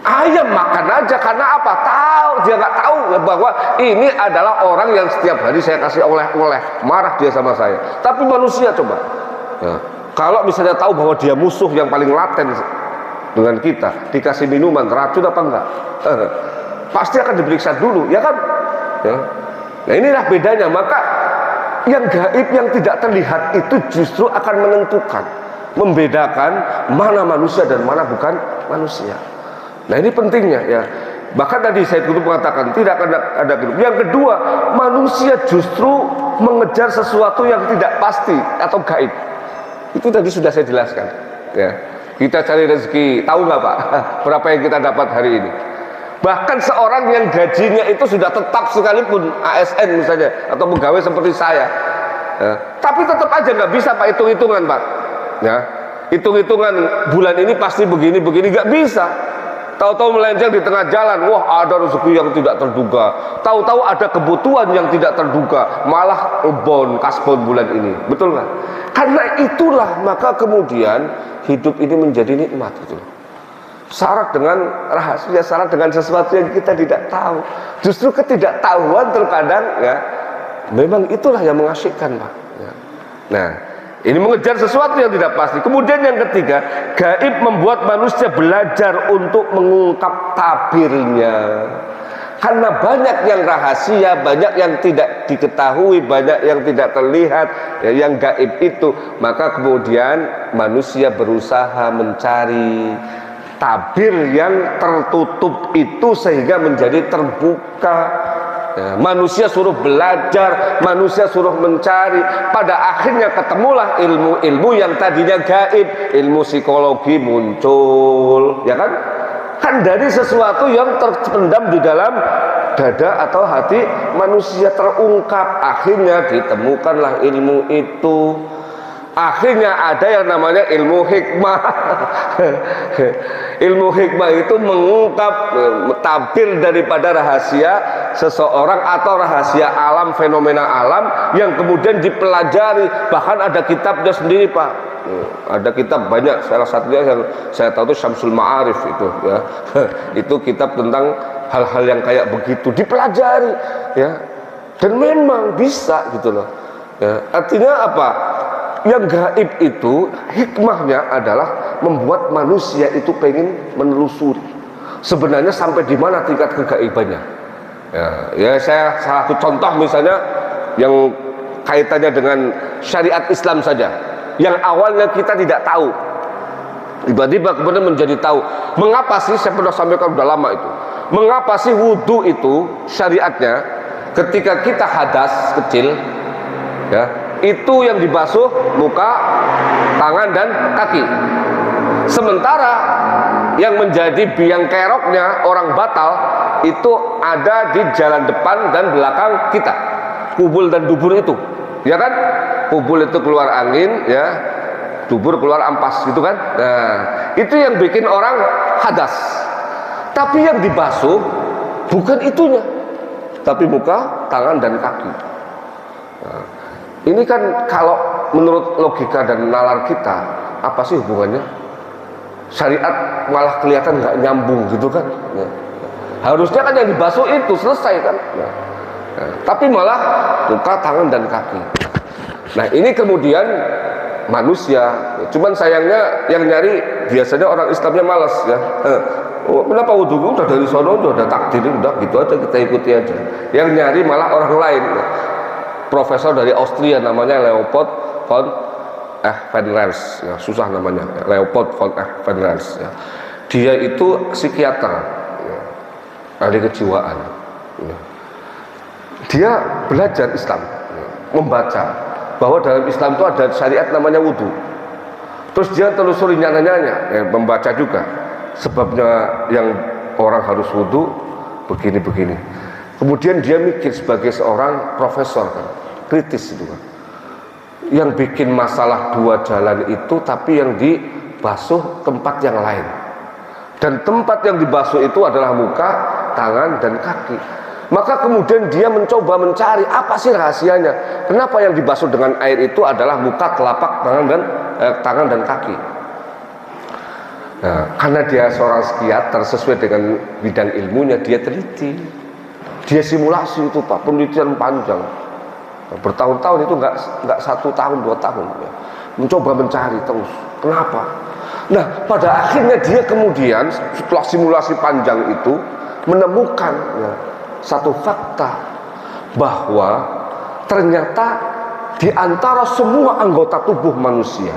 Ayam makan aja karena apa? Dia nggak tahu ya, bahwa ini adalah orang yang setiap hari saya kasih oleh-oleh, marah dia sama saya. Tapi manusia coba ya, kalau misalnya tahu bahwa dia musuh yang paling laten dengan kita, dikasih minuman racun apa enggak? Pasti akan diperiksa dulu, ya kan? Ya. Nah inilah bedanya. Maka yang gaib, yang tidak terlihat itu justru akan menentukan, membedakan mana manusia dan mana bukan manusia. Nah ini pentingnya ya. Bahkan tadi Said Qutb mengatakan tidak akan ada gaib. Yang kedua, manusia justru mengejar sesuatu yang tidak pasti atau gaib. Itu tadi sudah saya jelaskan ya. Kita cari rezeki, tahu nggak Pak berapa yang kita dapat hari ini? Bahkan seorang yang gajinya itu sudah tetap sekalipun, ASN misalnya, atau pegawai seperti saya ya, tapi tetap aja nggak bisa Pak hitung-hitungan Pak ya. Hitung-hitungan bulan ini pasti begini-begini, nggak bisa. Tahu-tahu melenceng di tengah jalan, wah ada rezeki yang tidak terduga. Tahu-tahu ada kebutuhan yang tidak terduga, malah kasbon bulan ini. Betul nggak? Karena itulah maka kemudian hidup ini menjadi nikmat gitu. Syarat dengan rahasia, syarat dengan sesuatu yang kita tidak tahu. Justru ketidaktahuan terkadang ya, memang itulah yang mengasyikkan Pak ya. Nah ini mengejar sesuatu yang tidak pasti. Kemudian yang ketiga, gaib membuat manusia belajar untuk mengungkap tabirnya. Karena banyak yang rahasia, banyak yang tidak diketahui, banyak yang tidak terlihat ya, yang gaib itu. Maka kemudian manusia berusaha mencari tabir yang tertutup itu sehingga menjadi terbuka ya, manusia suruh belajar, manusia suruh mencari, pada akhirnya ketemulah ilmu-ilmu yang tadinya gaib. Ilmu psikologi muncul ya kan, dari sesuatu yang terpendam di dalam dada atau hati manusia terungkap, akhirnya ditemukanlah ilmu itu. Akhirnya ada yang namanya ilmu hikmah. Ilmu hikmah itu mengungkap tabir daripada rahasia seseorang atau rahasia alam, fenomena alam yang kemudian dipelajari. Bahkan ada kitabnya sendiri Pak. Ada kitab banyak, salah satunya yang saya tahu itu Syamsul Ma'arif itu ya. Itu kitab tentang hal-hal yang kayak begitu dipelajari ya. Dan memang bisa gitu loh. Ya, artinya apa? Yang gaib itu hikmahnya adalah membuat manusia itu pengen menelusuri sebenarnya sampai di mana tingkat kegaibannya. Ya saya salah satu contoh misalnya yang kaitannya dengan syariat Islam saja, yang awalnya kita tidak tahu, tiba-tiba kemudian menjadi tahu. Mengapa sih, saya pernah sampaikan udah lama itu, mengapa sih wudhu itu syariatnya ketika kita hadas kecil ya, itu yang dibasuh muka, tangan dan kaki. Sementara yang menjadi biang keroknya orang batal itu ada di jalan depan dan belakang kita, kubul dan dubur itu, ya kan? Kubul itu keluar angin, ya, dubur keluar ampas, gitu kan? Nah, itu yang bikin orang hadas. Tapi yang dibasuh bukan itunya, tapi muka, tangan dan kaki. Nah, ini kan kalau menurut logika dan nalar kita, apa sih hubungannya? Syariat malah kelihatan nggak nyambung gitu kan? Ya. Harusnya kan yang dibasuh itu selesai kan? Ya. Ya. Tapi malah muka, tangan dan kaki. Nah ini kemudian manusia, cuman sayangnya yang nyari biasanya orang Islamnya malas ya. Oh, kenapa wudhu udah dari sono udah takdir, udah gitu aja kita ikuti aja. Yang nyari malah orang lain. Profesor dari Austria namanya Leopold von Ehrenreich, ya, susah namanya, Leopold von Ehrenreich. Ya. Dia itu psikiater. Ya. ahli kejiwaan. Dia belajar Islam, membaca bahwa dalam Islam itu ada syariat namanya wudhu. Terus dia telusuri nyanya-nyanya, membaca juga sebabnya yang orang harus wudhu begini-begini. Kemudian dia mikir sebagai seorang profesor kan, kritis itu kan, yang bikin masalah dua jalan itu tapi yang dibasuh tempat yang lain, dan tempat yang dibasuh itu adalah muka, tangan, dan kaki. Maka kemudian dia mencoba mencari apa sih rahasianya, kenapa yang dibasuh dengan air itu adalah muka, telapak tangan dan kaki. Nah, karena dia seorang psikiater sesuai dengan bidang ilmunya, dia teliti, dia simulasi itu Pak, penelitian panjang, bertahun-tahun itu nggak 1 tahun 2 tahun ya. Mencoba mencari terus kenapa. Nah pada akhirnya dia kemudian setelah simulasi panjang itu menemukan ya, satu fakta bahwa ternyata di antara semua anggota tubuh manusia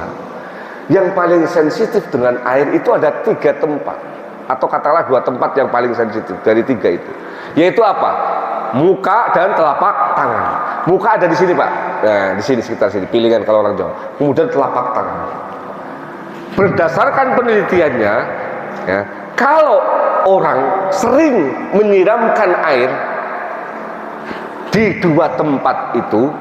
yang paling sensitif dengan air itu ada 3 tempat, atau katakanlah 2 tempat yang paling sensitif dari 3 itu, yaitu apa? Muka dan telapak tangan. Muka ada di sini Pak, nah di sini sekitar sini, pilingan kalau orang Jawa. Kemudian telapak tangan. Berdasarkan penelitiannya, ya, kalau orang sering menyiramkan air di 2 tempat itu,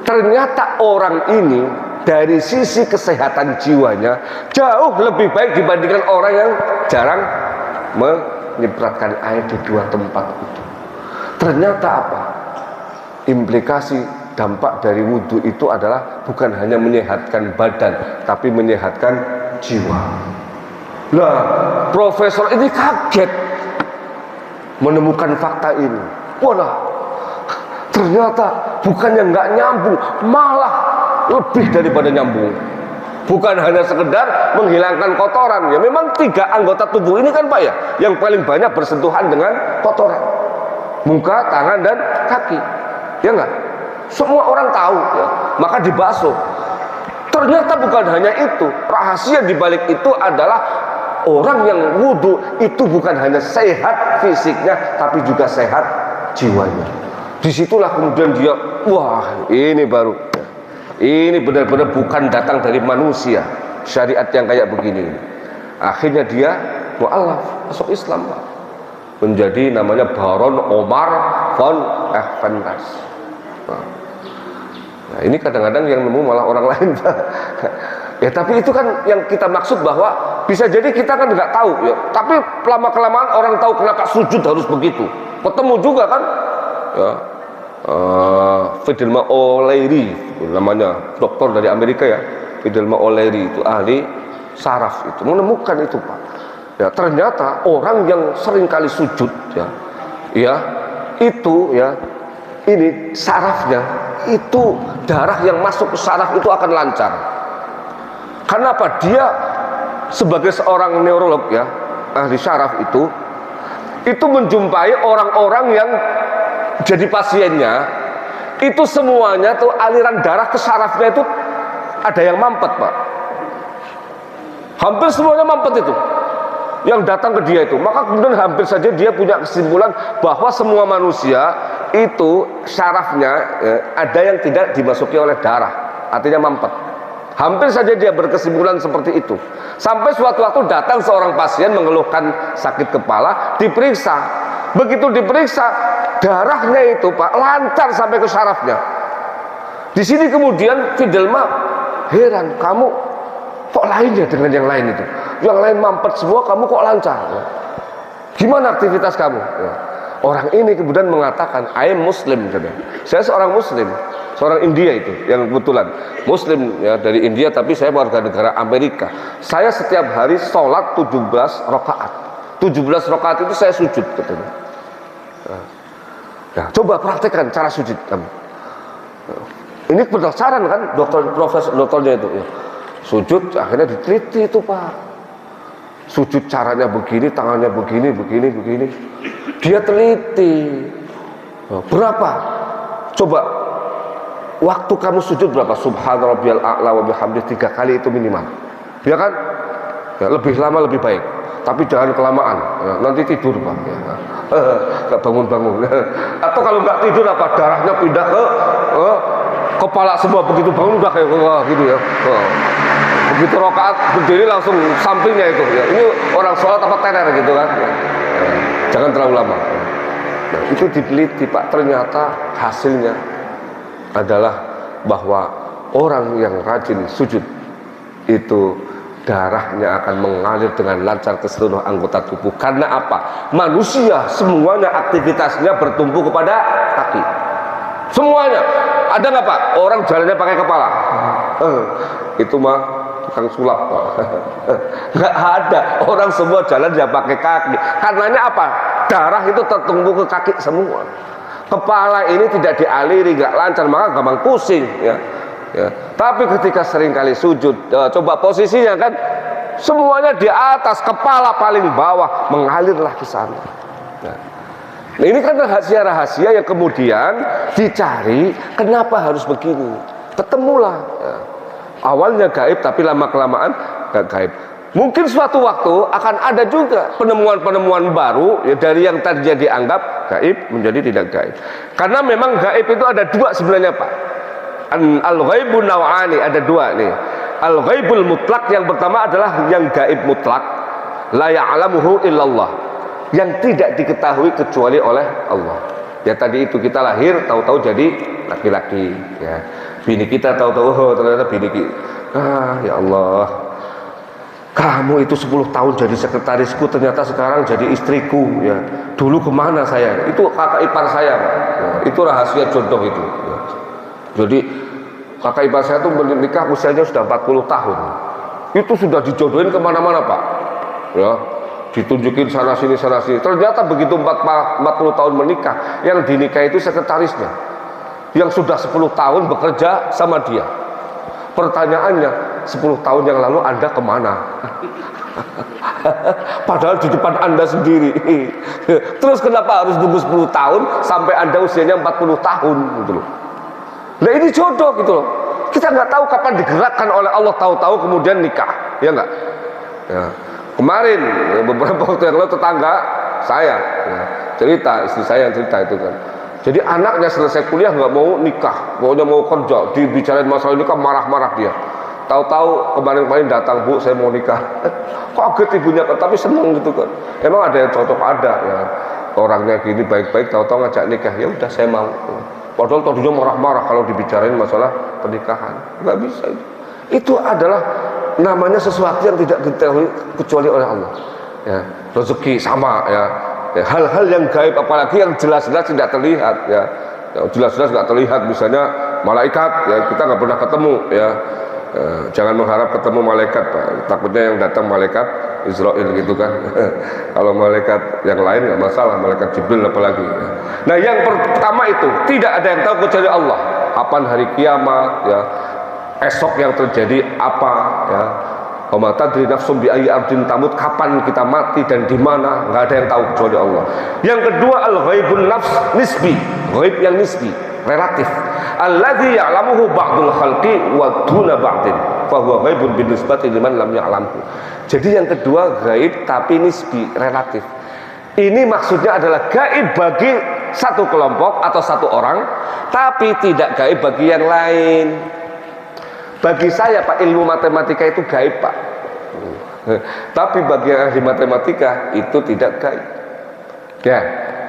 ternyata orang ini dari sisi kesehatan jiwanya jauh lebih baik dibandingkan orang yang jarang menyemprotkan air di 2 tempat itu. Ternyata apa? Implikasi dampak dari wudhu itu adalah bukan hanya menyehatkan badan, tapi menyehatkan jiwa. Lah, profesor ini kaget menemukan fakta ini. Walah, ternyata bukannya nggak nyambung, malah lebih daripada nyambung. Bukan hanya sekedar menghilangkan kotoran. Ya memang 3 anggota tubuh ini kan Pak ya, yang paling banyak bersentuhan dengan kotoran. Muka, tangan, dan kaki. Ya enggak? Semua orang tahu ya, maka dibasuh. Ternyata bukan hanya itu, rahasia di balik itu adalah orang yang wudhu itu bukan hanya sehat fisiknya, tapi juga sehat jiwanya. Disitulah kemudian dia, wah ini baru, ini benar-benar bukan datang dari manusia, syariat yang kayak begini. Akhirnya dia mu'alaf, masuk Islam Pak, menjadi namanya Baron Omar von Evennes. Nah ini kadang-kadang yang nemu malah orang lain Pak. Ya tapi itu kan yang kita maksud, bahwa bisa jadi kita kan nggak tahu ya, tapi lama-kelamaan orang tahu kenapa sujud harus begitu. Ketemu juga kan ya, Fidelma O'Leary namanya, dokter dari Amerika ya, Fidelma O'Leary itu ahli saraf, itu menemukan itu Pak. Ya ternyata orang yang sering kali sujud ya, ya itu ya, ini sarafnya itu, darah yang masuk ke saraf itu akan lancar. Kenapa? Dia sebagai seorang neurolog ya, ahli saraf itu menjumpai orang-orang yang jadi pasiennya, itu semuanya tuh aliran darah ke sarafnya itu ada yang mampet Pak. Hampir semuanya mampet itu yang datang ke dia itu. Maka kemudian hampir saja dia punya kesimpulan bahwa semua manusia itu sarafnya ada yang tidak dimasuki oleh darah, artinya mampet. Hampir saja dia berkesimpulan seperti itu. Sampai suatu waktu datang seorang pasien mengeluhkan sakit kepala, diperiksa. Begitu diperiksa, darahnya itu Pak lancar sampai ke sarafnya. Di sini kemudian Fidelma heran, kamu kok lainnya dengan yang lain itu? Yang lain mampet semua, kamu kok lancar? Gimana aktivitas kamu? Ya. Orang ini kemudian mengatakan, I am Muslim. Saya seorang Muslim, seorang India itu, yang kebetulan Muslim ya, dari India, tapi saya warga negara Amerika. Saya setiap hari sholat 17 rakaat. 17 rakaat itu saya sujud katanya. Nah, coba praktekkan cara sujud kamu. Ini berdasarkan kan dokternya itu ya. Sujud akhirnya diteliti itu Pak. Sujud caranya begini, tangannya begini. Dia teliti. Berapa? Coba waktu kamu sujud berapa? Subhanarabbiyal a'la wa bihamdihi 3 kali itu minimal. Ya kan? Ya, lebih lama lebih baik. tapi jangan kelamaan, ya, nanti tidur Pak, ya. Nggak bangun-bangun. Atau kalau nggak tidur apa, darahnya pindah ke kepala semua, begitu bangun udah kayak gitu ya. Begitu rakaat berdiri langsung sampingnya itu, ya. Ini orang sholat apa tenar gitu kan, ya. Jangan terlalu lama. Nah, itu diteliti Pak, ternyata hasilnya adalah bahwa orang yang rajin sujud itu darahnya akan mengalir dengan lancar ke seluruh anggota tubuh. Karena apa? Manusia semuanya aktivitasnya bertumpu kepada kaki. Semuanya. Ada nggak Pak? Orang jalannya pakai kepala. Itu mah tukang sulap Pak. Nggak ada. Orang semua jalan dia pakai kaki. Karenanya apa? Darah itu tertumpu ke kaki semua. Kepala ini tidak dialiri, nggak lancar, maka gampang pusing, ya. Ya. Tapi ketika seringkali sujud, coba posisinya kan semuanya di atas, kepala paling bawah, mengalirlah ke sana. Nah, ini kan rahasia-rahasia yang kemudian dicari. Kenapa harus begini? Ketemulah. Ya. Awalnya gaib, tapi lama-kelamaan gak gaib. Mungkin suatu waktu akan ada juga penemuan-penemuan baru, ya, dari yang tadinya dianggap gaib menjadi tidak gaib. Karena memang gaib itu ada dua sebenarnya Pak. Al-ghaibun naw'ani, ada dua nih. Al-ghaibul mutlak, yang pertama adalah yang gaib mutlak, la ya'lamuhu illallah, yang tidak diketahui kecuali oleh Allah. Ya tadi itu kita lahir tahu-tahu jadi laki-laki, ya. Bini kita tahu-tahu ternyata bini kita. Ya Allah, kamu itu 10 tahun jadi sekretarisku, ternyata sekarang jadi istriku, ya. Dulu kemana saya? Itu kakak ipar saya, Pak. Ya, itu rahasia jodoh itu, ya. Jadi kakak ipar saya tuh menikah usianya sudah 40 tahun. Itu sudah dijodohin kemana-mana Pak, ya, ditunjukin sana sini. Ternyata begitu 40 tahun menikah, yang dinikahi itu sekretarisnya, yang sudah 10 tahun bekerja sama dia. Pertanyaannya, 10 tahun yang lalu Anda kemana? Padahal di depan Anda sendiri. Terus kenapa harus tunggu 10 tahun sampai Anda usianya 40 tahun gitu loh. Nah ini jodoh gitu loh. Kita nggak tahu kapan digerakkan oleh Allah, tahu-tahu kemudian nikah, ya nggak? Ya. Kemarin beberapa waktu yang lalu tetangga saya, ya, cerita, istri saya yang cerita itu kan. Jadi anaknya selesai kuliah nggak mau nikah, pokoknya mau kerja, dibicarain masalah nikah marah-marah dia. Tahu-tahu kemarin datang, Bu, saya mau nikah. Kaget ibunya, tapi seneng gitu kan. Emang ada yang cocok, ada ya. Orangnya gini baik-baik, tahu-tahu ngajak nikah, ya udah saya mau. Padahal tadinya marah-marah kalau dibicarain masalah pernikahan, nggak bisa itu. Itu adalah namanya sesuatu yang tidak diketahui kecuali oleh Allah. Ya, rezeki sama ya. Ya, hal-hal yang gaib, apalagi yang jelas-jelas tidak terlihat, ya. Jelas-jelas nggak terlihat, misalnya malaikat, ya kita nggak pernah ketemu, ya. Jangan mengharap ketemu malaikat, Pak. Takutnya yang datang malaikat Israel gitu kan. Kalau malaikat yang lain nggak masalah, malaikat Jibril apalagi. Nah yang pertama itu tidak ada yang tahu kecuali Allah. Kapan hari kiamat, ya, esok yang terjadi apa, ya. Wa tadri nafsum bi ayyi ardin tamut, kapan kita mati dan di mana, nggak ada yang tahu kecuali Allah. Yang kedua, al-ghaibun nafs nisbi, ghaib yang nisbi, relatif. Alladzi ya'lamuhu ba'dul khalqi wa duna ba'din, fa huwa ghaibun bin nisbati liman lam ya'lamhu. Jadi yang kedua gaib tapi nisbi, relatif. Ini maksudnya adalah gaib bagi satu kelompok atau satu orang, tapi tidak gaib bagi yang lain. Bagi saya Pak, ilmu matematika itu gaib Pak. Tapi bagi ahli matematika itu tidak gaib. Ya,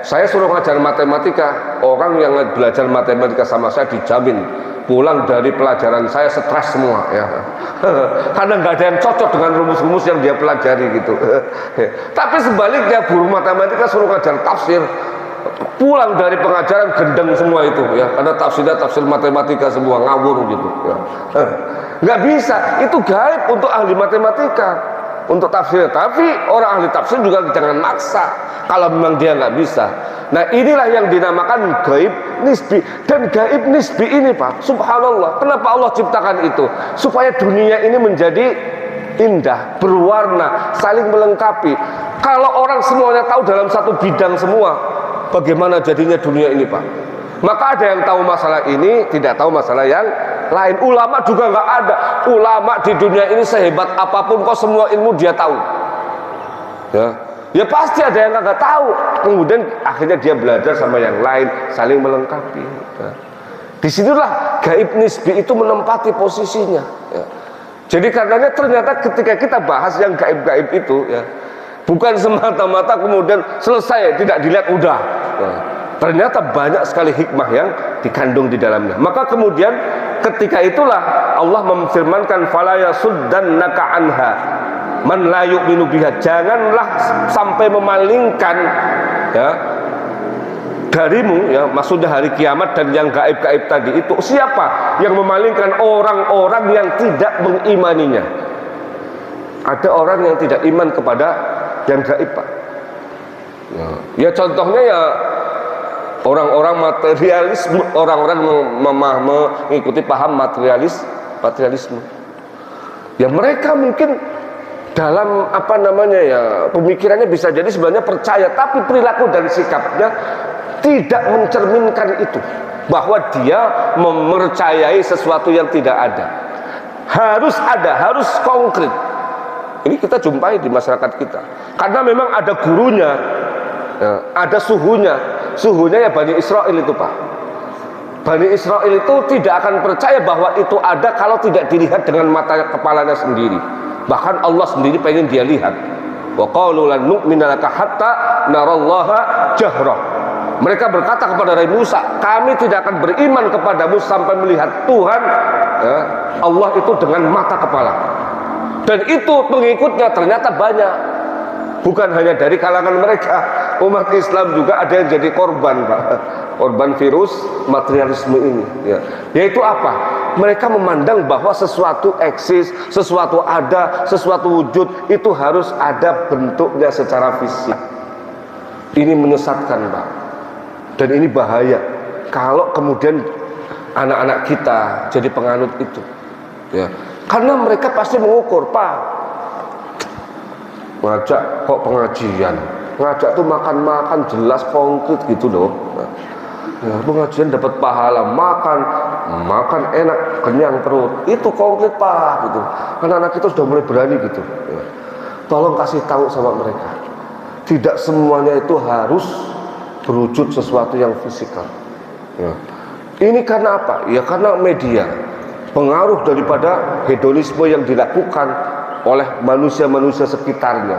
saya suruh ngajar matematika, orang yang belajar matematika sama saya dijamin pulang dari pelajaran saya stres semua, ya. Karena nggak ada yang cocok dengan rumus-rumus yang dia pelajari gitu. Tapi sebaliknya guru matematika suruh ngajar tafsir, pulang dari pengajaran gendeng semua itu, ya, karena tafsirnya tafsir matematika semua, ngawur gitu, ya. Nggak bisa, itu gaib untuk ahli matematika, untuk tafsirnya. Tapi orang ahli tafsir juga jangan maksa kalau memang dia nggak bisa. Nah inilah yang dinamakan gaib nisbi. Dan gaib nisbi ini Pak, subhanallah, kenapa Allah ciptakan itu? Supaya dunia ini menjadi indah, berwarna, saling melengkapi. Kalau orang semuanya tahu dalam satu bidang semua, bagaimana jadinya dunia ini Pak? Maka ada yang tahu masalah ini, tidak tahu masalah yang lain. Ulama juga nggak ada. Ulama di dunia ini sehebat apapun kok semua ilmu dia tahu. Ya pasti ada yang nggak tahu. Kemudian akhirnya dia belajar sama yang lain, saling melengkapi. Disitulah gaib nisbi itu menempati posisinya. Jadi karenanya ternyata ketika kita bahas yang gaib-gaib itu, bukan semata-mata kemudian selesai tidak dilihat udah. Ternyata banyak sekali hikmah yang dikandung di dalamnya. Maka kemudian ketika itulah Allah memfirmankan fala yasuddannaka anha man la yu'minu biha. Janganlah sampai memalingkan darimu, maksudnya hari kiamat dan yang gaib-gaib tadi itu. Siapa yang memalingkan? Orang-orang yang tidak mengimaninya. Ada orang yang tidak iman kepada yang gaib, Pak. Ya contohnya ya orang-orang materialisme, orang-orang mengikuti paham materialisme. Ya mereka mungkin dalam pemikirannya bisa jadi sebenarnya percaya, tapi perilaku dan sikapnya tidak mencerminkan itu, bahwa dia mempercayai sesuatu yang tidak ada. Harus ada, harus konkret. Ini kita jumpai di masyarakat kita, karena memang ada gurunya, ada suhunya. Suhunya ya Bani Israel itu, Pak. Bani Israel itu tidak akan percaya bahwa itu ada kalau tidak dilihat dengan mata kepalanya sendiri. Bahkan Allah sendiri pengen dia lihat. Wa qalu lan nu'mina laka hatta narallaha jahra. Mereka berkata kepada Nabi Musa, kami tidak akan beriman kepadamu sampai melihat Tuhan Allah itu dengan mata kepala. Dan itu pengikutnya ternyata banyak. Bukan hanya dari kalangan mereka, umat Islam juga ada yang jadi korban, Pak. Korban virus materialisme ini. Yaitu apa? Mereka memandang bahwa sesuatu eksis, sesuatu ada, sesuatu wujud, itu harus ada bentuknya secara fisik. Ini menyesatkan, Pak. Dan ini bahaya kalau kemudian anak-anak kita jadi penganut itu. Karena mereka pasti mengukur, Pak. Ngajak kok pengajian, ngajak tuh makan-makan jelas konkret gitu loh. Pengajian dapat pahala, makan enak, kenyang perut, itu konkret, Pak, gitu. Anak-anak kita sudah mulai berani gitu. Tolong kasih tahu sama mereka, tidak semuanya itu harus berwujud sesuatu yang fisikal. Ini karena apa? Ya karena media, pengaruh daripada hedonisme yang dilakukan oleh manusia-manusia sekitarnya,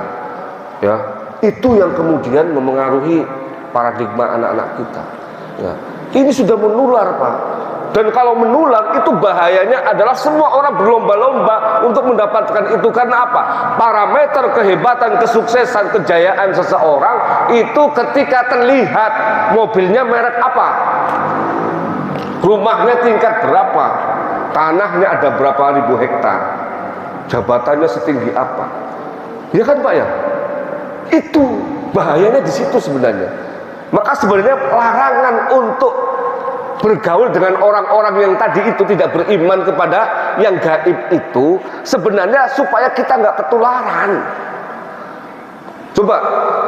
itu yang kemudian memengaruhi paradigma anak-anak kita. Ini sudah menular, Pak. Dan kalau menular itu bahayanya adalah semua orang berlomba-lomba untuk mendapatkan itu. Karena apa? Parameter kehebatan, kesuksesan, kejayaan seseorang itu ketika terlihat mobilnya merek apa, rumahnya tingkat berapa, tanahnya ada berapa ribu hektar, jabatannya setinggi apa. Ya kan, Pak, ya? Itu bahayanya di situ sebenarnya. Maka sebenarnya larangan untuk bergaul dengan orang-orang yang tadi itu tidak beriman kepada yang gaib itu sebenarnya supaya kita nggak ketularan. Coba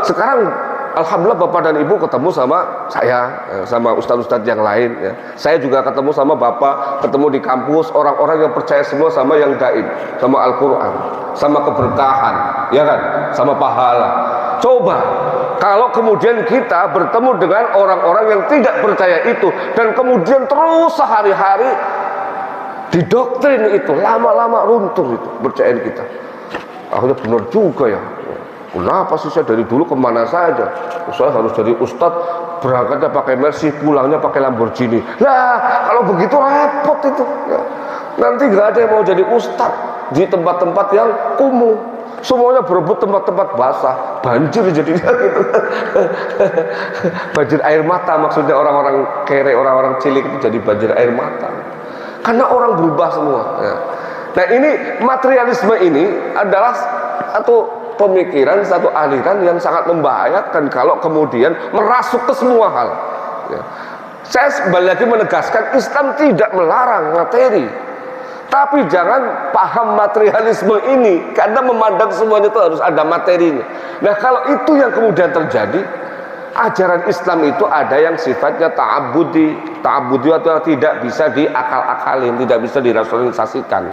sekarang alhamdulillah Bapak dan Ibu ketemu sama saya, sama ustadz-ustadz yang lain. Saya juga ketemu sama Bapak, ketemu di kampus orang-orang yang percaya semua sama yang gaib, sama Al-Quran, sama keberkahan, ya kan, sama pahala. Coba kalau kemudian kita bertemu dengan orang-orang yang tidak percaya itu dan kemudian terus sehari-hari didoktrin itu, lama-lama runtuh itu kepercayaan kita. Akhirnya benar juga ya. Kenapa sih saya dari dulu kemana saja? Saya harus jadi ustadz, berangkatnya pakai Mercy, pulangnya pakai Lamborghini. Lah, kalau begitu repot itu. Nanti nggak ada yang mau jadi ustadz di tempat-tempat yang kumuh. Semuanya berebut tempat-tempat basah, banjir jadinya gitu. Banjir air mata, maksudnya orang-orang kere, orang-orang cilik itu jadi banjir air mata. Karena orang berubah semua. Nah ini materialisme ini adalah satu pemikiran, satu aliran yang sangat membahayakan kalau kemudian merasuk ke semua hal. Saya kembali lagi menegaskan, Islam tidak melarang materi. Tapi jangan paham materialisme ini, karena memandang semuanya itu harus ada materinya. Nah kalau itu yang kemudian terjadi, ajaran Islam itu ada yang sifatnya ta'abudi. Ta'abudi itu tidak bisa diakal-akalin, tidak bisa dirasionalisasikan.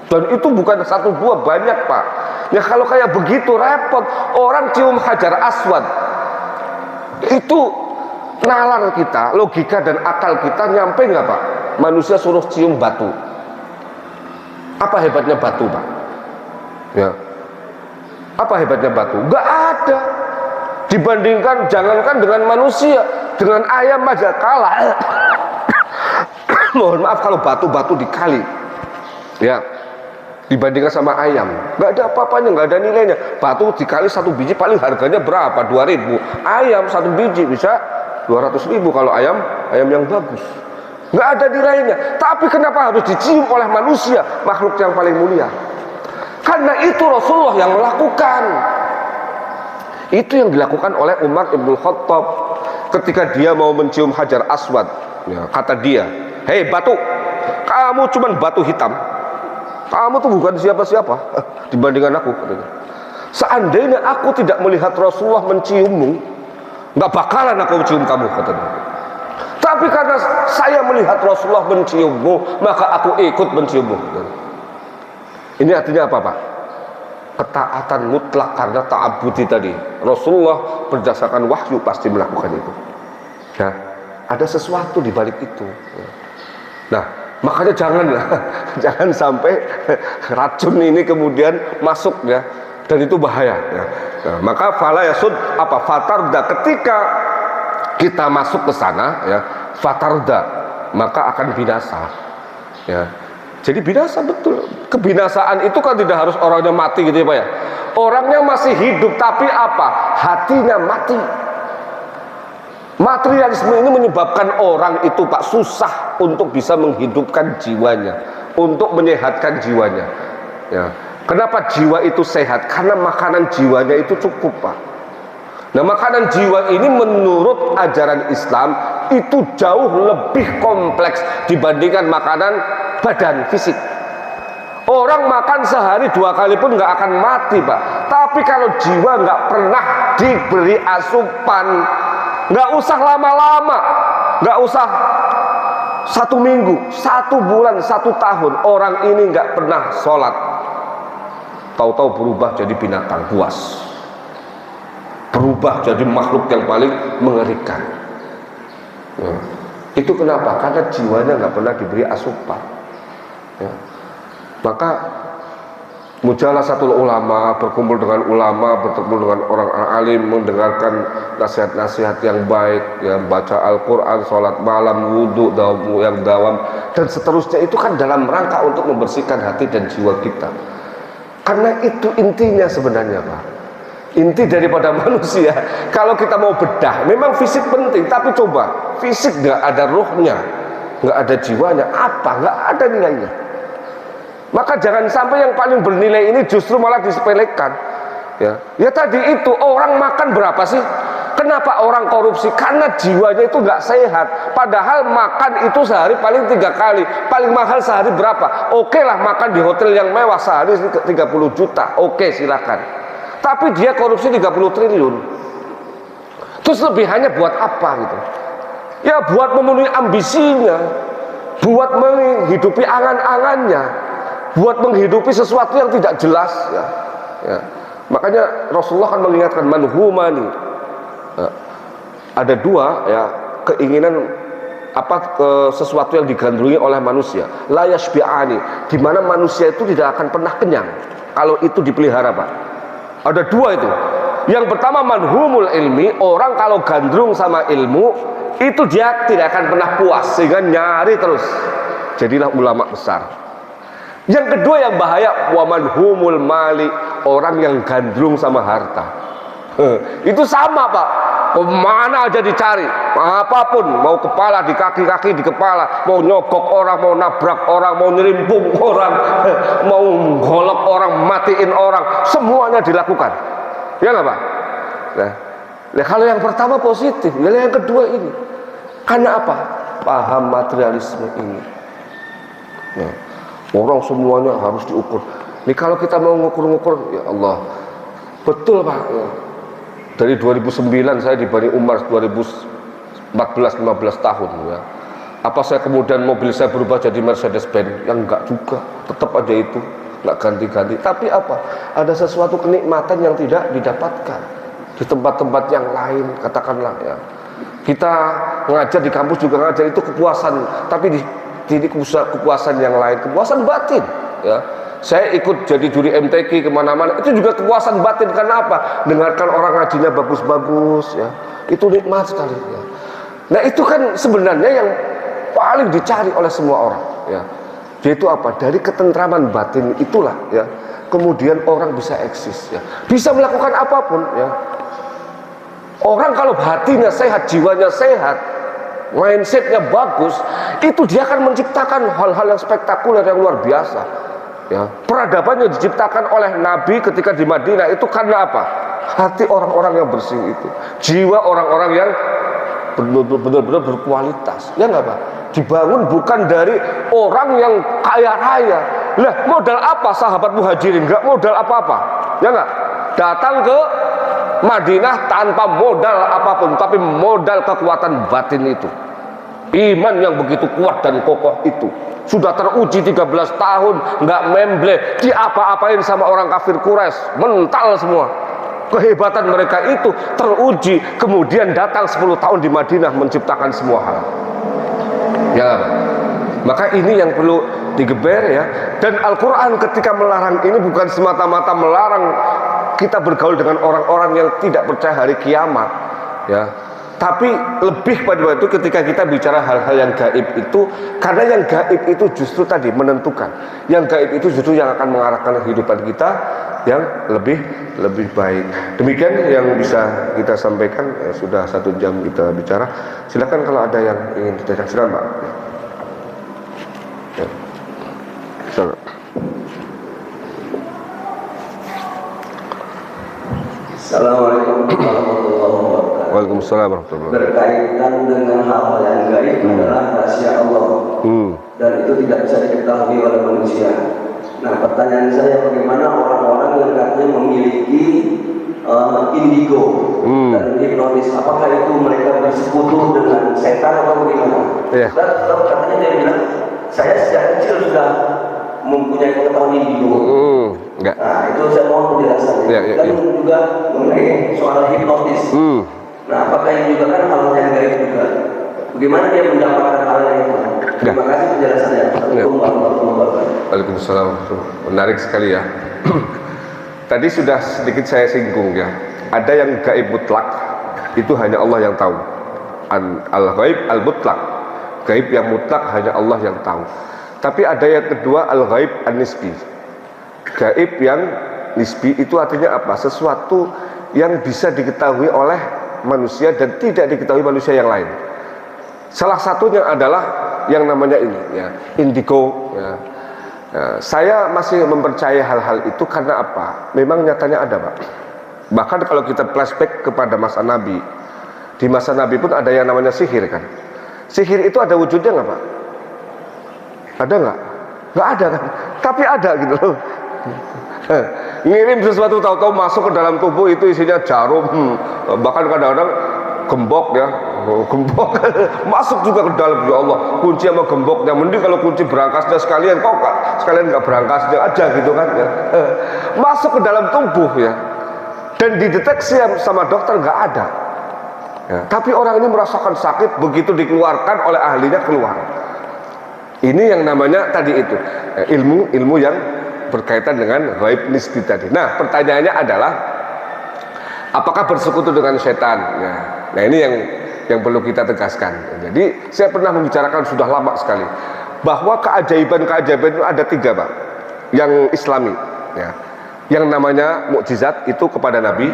Dan itu bukan satu dua, banyak, Pak. Ya kalau kayak begitu repot. Orang cium hajar aswad itu nalar kita, logika dan akal kita nyampe nggak Pak? Manusia suruh cium batu. Apa hebatnya batu Pak? Ya. Apa hebatnya batu? Nggak ada. Dibandingkan jangankan dengan manusia, dengan ayam aja kalah. Mohon maaf kalau batu-batu dikali. Ya. Dibandingkan sama ayam, nggak ada apa-apanya, nggak ada nilainya. Batu dikali satu biji paling harganya berapa? 2.000. Ayam satu biji bisa 200.000 kalau ayam yang bagus. Nggak ada nilainya. Tapi kenapa harus dicium oleh manusia, makhluk yang paling mulia? Karena itu Rasulullah yang melakukan. Itu yang dilakukan oleh Umar ibn Khattab ketika dia mau mencium hajar aswad. Ya, kata dia, hei batu, kamu cuman batu hitam. Kamu tuh bukan siapa-siapa dibandingkan aku, katanya. Seandainya aku tidak melihat Rasulullah menciummu, nggak bakalan aku mencium kamu, katanya. Tapi karena saya melihat Rasulullah menciummu, maka aku ikut menciummu, katanya. Ini artinya apa Pak? Ketaatan mutlak karena ta'abudi tadi. Rasulullah berdasarkan wahyu pasti melakukan itu. Nah, ada sesuatu di balik itu. Nah, makanya jangan sampai racun ini kemudian masuk ya, dan itu bahaya ya. Nah, maka fala yasud apa fatarda, ketika kita masuk ke sana ya, fatarda maka akan binasa ya. Jadi binasa betul. Kebinasaan itu kan tidak harus orangnya mati gitu ya Pak ya. Orangnya masih hidup tapi apa? Hatinya mati. Materialisme ini menyebabkan orang itu Pak susah untuk bisa menghidupkan jiwanya, untuk menyehatkan jiwanya. Ya. Kenapa jiwa itu sehat? Karena makanan jiwanya itu cukup Pak. Nah, makanan jiwa ini menurut ajaran Islam itu jauh lebih kompleks dibandingkan makanan badan fisik. Orang makan sehari 2 kali pun nggak akan mati Pak. Tapi kalau jiwa nggak pernah diberi asupan, nggak usah lama-lama, nggak usah 1 minggu, 1 bulan, 1 tahun, orang ini nggak pernah sholat, tahu-tahu berubah jadi binatang buas, berubah jadi makhluk yang paling mengerikan. Ya. Itu kenapa? Karena jiwanya nggak pernah diberi asupan. Ya. Maka mujalasatul ulama, berkumpul dengan ulama, bertemu dengan orang alim, mendengarkan nasihat-nasihat yang baik, ya, baca Al-Quran, sholat malam, wudhu yang dawam, dan seterusnya, itu kan dalam rangka untuk membersihkan hati dan jiwa kita. Karena itu intinya sebenarnya Pak. Inti daripada manusia. Kalau kita mau bedah, memang fisik penting, tapi coba fisik nggak ada ruhnya, nggak ada jiwanya, apa? Nggak ada nilainya. Maka jangan sampai yang paling bernilai ini justru malah disepelekan. Ya tadi itu, orang makan berapa sih? Kenapa orang korupsi? Karena jiwanya itu nggak sehat. Padahal makan itu sehari paling 3 kali. Paling mahal sehari berapa? Oke lah, makan di hotel yang mewah sehari 30 juta. Oke, silakan. Tapi dia korupsi 30 triliun. Terus lebihannya buat apa gitu? Ya buat memenuhi ambisinya, buat menghidupi angan-angannya, buat menghidupi sesuatu yang tidak jelas ya. Ya. Makanya Rasulullah kan mengingatkan manhumani. Ya. Ada 2 ya keinginan sesuatu yang digandrungi oleh manusia, la yashbi'ani, di mana manusia itu tidak akan pernah kenyang kalau itu dipelihara Pak. Ada 2 itu. Yang pertama manhumul ilmi, orang kalau gandrung sama ilmu itu dia tidak akan pernah puas sehingga nyari terus. Jadilah ulama besar. Yang kedua yang bahaya wa manhumul mali, orang yang gandrung sama harta. Itu sama Pak. Kemana aja dicari, apapun, mau kepala di kaki di kepala, mau nyogok orang, mau nabrak orang, mau nyerimpung orang, mau golok orang, matiin orang, semuanya dilakukan. Ya nggak Pak? Nah, kalau yang pertama positif, ya yang kedua ini. Karena apa? Paham materialisme ini. Nah, orang semuanya harus diukur. Nih kalau kita mau ngukur-ngukur, ya Allah, betul Pak. Ya. Dari 2009 saya dibanding Umar 2014-15 tahun ya. Apa saya kemudian mobil saya berubah jadi Mercedes Benz? Ya enggak juga, tetap aja itu. nggak ganti-ganti. Tapi apa? Ada sesuatu kenikmatan yang tidak didapatkan di tempat-tempat yang lain, katakanlah ya. Kita ngajar di kampus juga ngajar itu kepuasan, tapi di kepuasan yang lain, kepuasan batin ya. Saya ikut jadi juri MTQ kemana-mana, itu juga kepuasan batin. Karena apa? Dengarkan orang ngajinya bagus-bagus ya, itu nikmat sekali ya. Nah itu kan sebenarnya yang paling dicari oleh semua orang ya, yaitu apa? Dari ketentraman batin itulah ya, kemudian orang bisa eksis ya, bisa melakukan apapun ya. Orang kalau hatinya sehat, jiwanya sehat, mindsetnya bagus, itu dia akan menciptakan hal-hal yang spektakuler, yang luar biasa ya. Peradaban yang diciptakan oleh Nabi ketika di Madinah itu karena apa? Hati orang-orang yang bersih itu, jiwa orang-orang yang benar-benar berkualitas ya nggak Pak? Dibangun bukan dari orang yang kaya raya. Lah modal apa sahabat muhajirin? Nggak modal apa-apa ya nggak? Datang ke Madinah tanpa modal apapun, tapi modal kekuatan batin itu, iman yang begitu kuat dan kokoh itu. Sudah teruji 13 tahun, nggak memble, diapa-apain sama orang kafir Quraisy, mental semua. Kehebatan mereka itu teruji, kemudian datang 10 tahun di Madinah menciptakan semua hal. Ya, maka ini yang perlu digeber ya. Dan Al-Quran ketika melarang ini bukan semata-mata melarang kita bergaul dengan orang-orang yang tidak percaya hari kiamat ya, tapi lebih pada itu ketika kita bicara hal-hal yang gaib itu, karena yang gaib itu justru tadi menentukan, yang gaib itu justru yang akan mengarahkan kehidupan kita yang lebih baik. Demikian yang bisa kita sampaikan. Sudah 1 jam kita bicara. Silakan kalau ada yang ingin ditanyakan, silakan Pak ya. Silakan. Assalamualaikum warahmatullahi wabarakatuh. Waalaikumsalam warahmatullahi wabarakatuh. Berkaitan dengan hal-hal yang gaib adalah rahasia Allah, dan itu tidak bisa diketahui oleh manusia. Nah, pertanyaan saya, bagaimana orang-orang yang katanya memiliki indigo dan hipnotis, apakah itu mereka bersekutu dengan setan atau bagaimana? Yeah. Dan katanya dia bilang, saya sejak kecil sudah mempunyai pengetahuan indigo. Enggak. Nah, itu saya mohon penjelasannya. Dan juga mengenai soal hipnotis. Nah, apakah ini juga kan hal yang gaib juga? Bagaimana dia mendapatkan hal yang itu? Terima kasih penjelasannya. Assalamualaikum warahmatullahi wabarakatuh. Waalaikumsalam. Menarik sekali ya. Tadi sudah sedikit saya singgung ya. Ada yang gaib mutlak, itu hanya Allah yang tahu. Al-ghaib al-mutlak, gaib yang mutlak hanya Allah yang tahu. Tapi ada yang kedua, al-ghaib an-nisbi, gaib yang nisbi. Itu artinya apa? Sesuatu yang bisa diketahui oleh manusia dan tidak diketahui manusia yang lain. Salah satunya adalah yang namanya ini ya, indigo ya. Saya masih mempercayai hal-hal itu karena apa? Memang nyatanya ada Pak. Bahkan kalau kita flashback kepada masa Nabi, di masa Nabi pun ada yang namanya sihir kan. Sihir itu ada wujudnya nggak Pak? Ada nggak? Nggak ada kan? Tapi ada gitu loh. Ngirim sesuatu tahu-tahu masuk ke dalam tubuh itu isinya jarum, bahkan kadang-kadang gembok ya, gembok masuk juga ke dalam. Ya Allah, kunci sama gemboknya, mending kalau kunci berangkasnya sekalian, kok sekalian nggak berangkasnya aja gitu kan ya. Masuk ke dalam tubuh ya, dan dideteksi sama dokter nggak ada ya. Tapi orang ini merasakan sakit, begitu dikeluarkan oleh ahlinya keluar. Ini yang namanya tadi itu ilmu yang berkaitan dengan ghaib nisbi tadi. Nah, pertanyaannya adalah apakah bersekutu dengan setan? Nah, ini yang perlu kita tegaskan. Jadi, saya pernah membicarakan sudah lama sekali bahwa keajaiban-keajaiban itu ada 3 Pak, yang Islami ya. Yang namanya mukjizat itu kepada Nabi,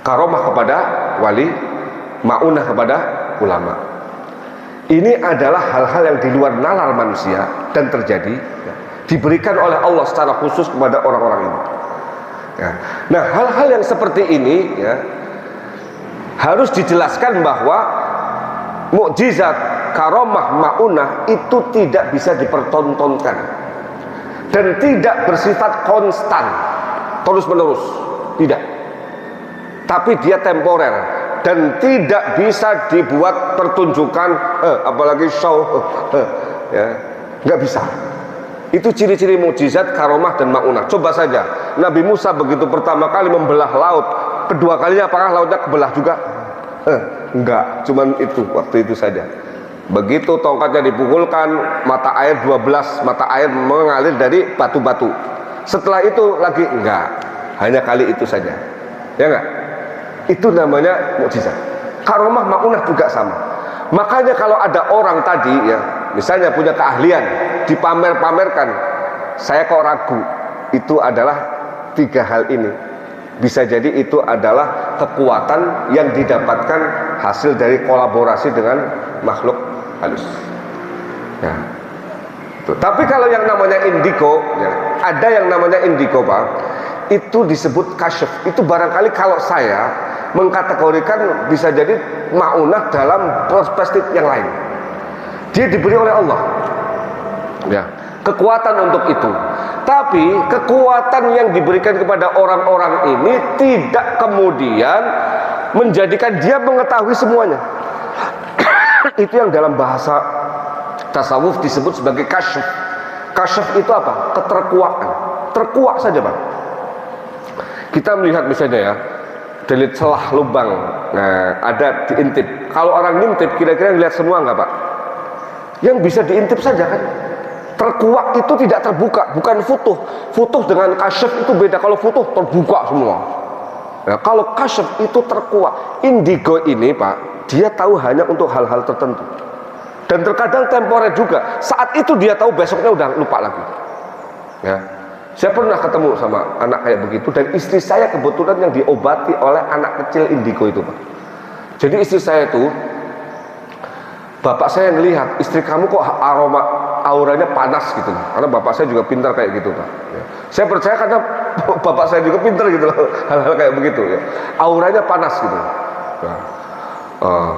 karomah kepada wali, maunah kepada ulama. Ini adalah hal-hal yang di luar nalar manusia dan terjadi ya, diberikan oleh Allah secara khusus kepada orang-orang ini ya. Nah, hal-hal yang seperti ini ya, harus dijelaskan bahwa mukjizat, karomah, maunah itu tidak bisa dipertontonkan dan tidak bersifat konstan terus menerus, tidak, tapi dia temporer dan tidak bisa dibuat pertunjukan, apalagi show, ya, nggak bisa. Itu ciri-ciri mukjizat, karomah dan maunah. Coba saja Nabi Musa begitu pertama kali membelah laut, kedua kalinya apakah lautnya kebelah juga? Enggak, cuman itu waktu itu saja. Begitu tongkatnya dipukulkan, mata air 12 mata air mengalir dari batu-batu. Setelah itu lagi enggak, hanya kali itu saja. Ya enggak? Itu namanya mukjizat. Karomah, maunah juga sama. Makanya kalau ada orang tadi ya, misalnya punya keahlian, dipamer-pamerkan, saya kok ragu. Itu adalah 3 hal ini. Bisa jadi itu adalah kekuatan yang didapatkan hasil dari kolaborasi dengan makhluk halus. Ya. Tapi kalau yang namanya indigo, ya, ada yang namanya indigo, Pak, itu disebut kasyaf. Itu barangkali kalau saya mengkategorikan bisa jadi maunah dalam perspektif yang lain. Dia diberi oleh Allah, ya, kekuatan untuk itu. Tapi kekuatan yang diberikan kepada orang-orang ini tidak kemudian menjadikan dia mengetahui semuanya. Itu yang dalam bahasa tasawuf disebut sebagai kasyaf. Kasyaf itu apa? Keterkuakan. Terkuak saja, Pak. Kita melihat misalnya ya, dari celah lubang, nah ada diintip. Kalau orang ngintip kira-kira ngelihat semua nggak, Pak? Yang bisa diintip saja kan. Terkuak itu tidak terbuka, bukan futuh. Futuh dengan kasyaf itu beda. Kalau futuh terbuka semua. Nah, kalau kasyaf itu terkuak. Indigo ini, Pak, dia tahu hanya untuk hal-hal tertentu. Dan terkadang temporer juga. Saat itu dia tahu, besoknya udah lupa lagi. Ya. Saya pernah ketemu sama anak kayak begitu, dan istri saya kebetulan yang diobati oleh anak kecil indigo itu, Pak. Jadi istri saya itu, bapak saya ngelihat, istri kamu kok auranya panas gitu. Karena bapak saya juga pintar kayak gitu, Pak. Ya. Saya percaya karena bapak saya juga pintar gitu loh, hal-hal kayak begitu ya. Auranya panas gitu. Ya.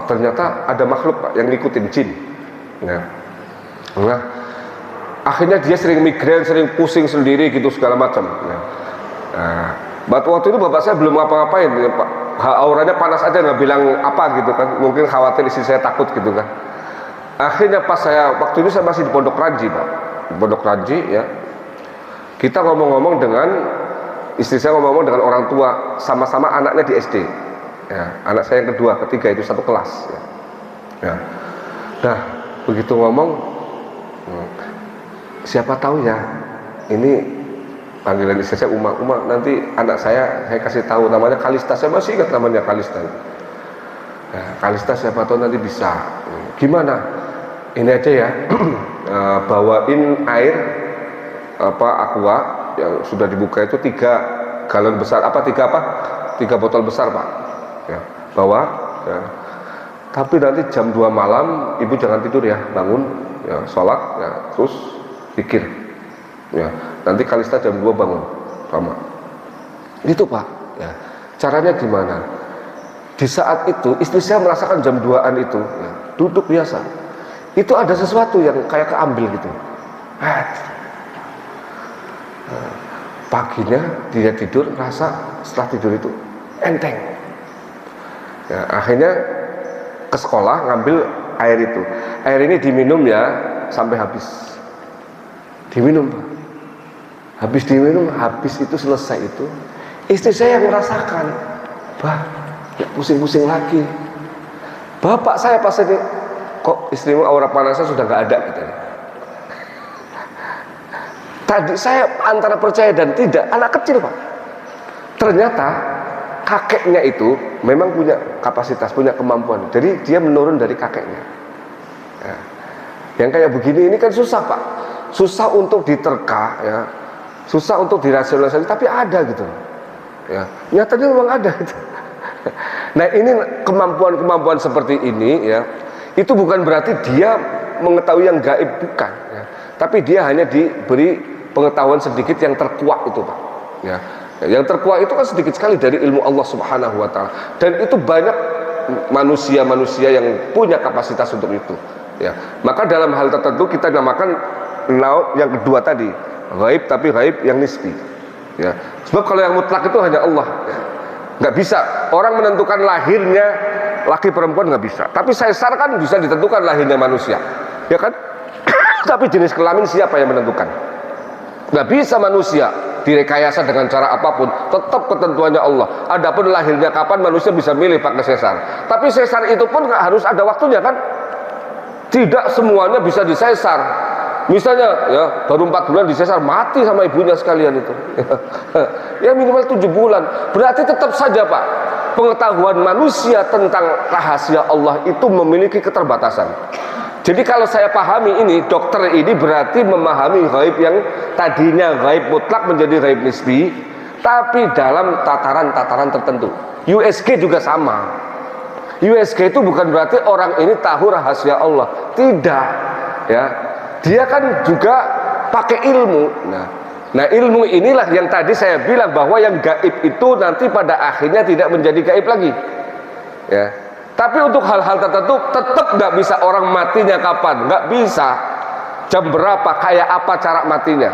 Ternyata ada makhluk, Pak, yang ngikutin jin. Ya. Nah, akhirnya dia sering migrain, sering pusing sendiri gitu segala macam. Ya. Nah, waktu itu bapak saya belum ngapa-ngapain, ya, Pak. Auranya panas aja, nggak bilang apa gitu kan. Mungkin khawatir istri saya takut gitu kan. Akhirnya pas waktu itu saya masih di Pondok Ranji, Pak. Di Pondok Ranji ya. Kita ngomong-ngomong dengan istri saya, ngomong dengan orang tua, sama-sama anaknya di SD. Ya, anak saya yang kedua, ketiga itu satu kelas. Ya. Ya. Nah, begitu ngomong, siapa tahu ya, ini panggilan istri saya Uma, nanti anak saya kasih tahu namanya Kalista. Saya masih ingat namanya Kalista. Ya, Kalista siapa tahu nanti bisa. Gimana? Ini aja ya, bawain air aqua yang sudah dibuka itu 3 galon besar, 3 botol besar, Pak. Ya, bawa. Ya. Tapi nanti jam 2 malam ibu jangan tidur ya, bangun, ya, sholat, ya, terus pikir. Ya, nanti Kalista jam 2 bangun, sama. Itu, Pak. Ya. Caranya gimana? Di saat itu istri saya merasakan jam 2-an itu, ya, duduk biasa. Itu ada sesuatu yang kayak keambil gitu. Paginya dia tidur, rasa setelah tidur itu enteng. Ya, akhirnya ke sekolah ngambil air itu. Air ini diminum ya sampai habis. Diminum, Pak. Habis diminum, habis itu selesai itu, istri saya yang merasakan, bah, ya pusing-pusing lagi. Bapak saya pas ini, kok istrimu aura panasnya sudah nggak ada gitu. Tadi saya antara percaya dan tidak, anak kecil, Pak. Ternyata kakeknya itu memang punya kapasitas, punya kemampuan. Jadi dia menurun dari kakeknya. Ya. Yang kayak begini ini kan susah, Pak. Susah untuk diterka, ya. Susah untuk dirasionalisasi, tapi ada gitu. Ya, nyatanya memang ada gitu. Nah, ini kemampuan-kemampuan seperti ini ya, itu bukan berarti dia mengetahui yang gaib, bukan ya. Tapi dia hanya diberi pengetahuan sedikit yang terkuak itu, Pak. Ya. Yang terkuak itu kan sedikit sekali dari ilmu Allah Subhanahu wa taala. Dan itu banyak manusia-manusia yang punya kapasitas untuk itu. Ya. Maka dalam hal tertentu kita namakan laut yang kedua tadi, gaib, tapi gaib yang nisbi. Ya. Sebab kalau yang mutlak itu hanya Allah. Ya. Nggak bisa orang menentukan lahirnya laki perempuan, nggak bisa. Tapi sesar kan bisa ditentukan lahirnya manusia, ya kan? Tapi jenis kelamin siapa yang menentukan? Nggak bisa manusia direkayasa dengan cara apapun, tetap ketentuannya Allah. Adapun lahirnya kapan, manusia bisa milih pakai sesar. Tapi sesar itu pun harus ada waktunya kan? Tidak semuanya bisa disesar. Misalnya ya baru 4 bulan disesar, mati sama ibunya sekalian itu. Ya minimal 7 bulan. Berarti tetap saja Pak, pengetahuan manusia tentang rahasia Allah itu memiliki keterbatasan. Jadi kalau saya pahami ini, dokter ini berarti memahami gaib yang tadinya gaib mutlak menjadi gaib nisbi, tapi dalam tataran-tataran tertentu. USG juga sama. USG itu bukan berarti orang ini tahu rahasia Allah, tidak. Ya, dia kan juga pakai ilmu. Nah ilmu inilah yang tadi saya bilang bahwa yang gaib itu nanti pada akhirnya tidak menjadi gaib lagi. Ya. Tapi untuk hal-hal tertentu tetap nggak bisa orang matinya kapan, nggak bisa. Jam berapa, kayak apa cara matinya.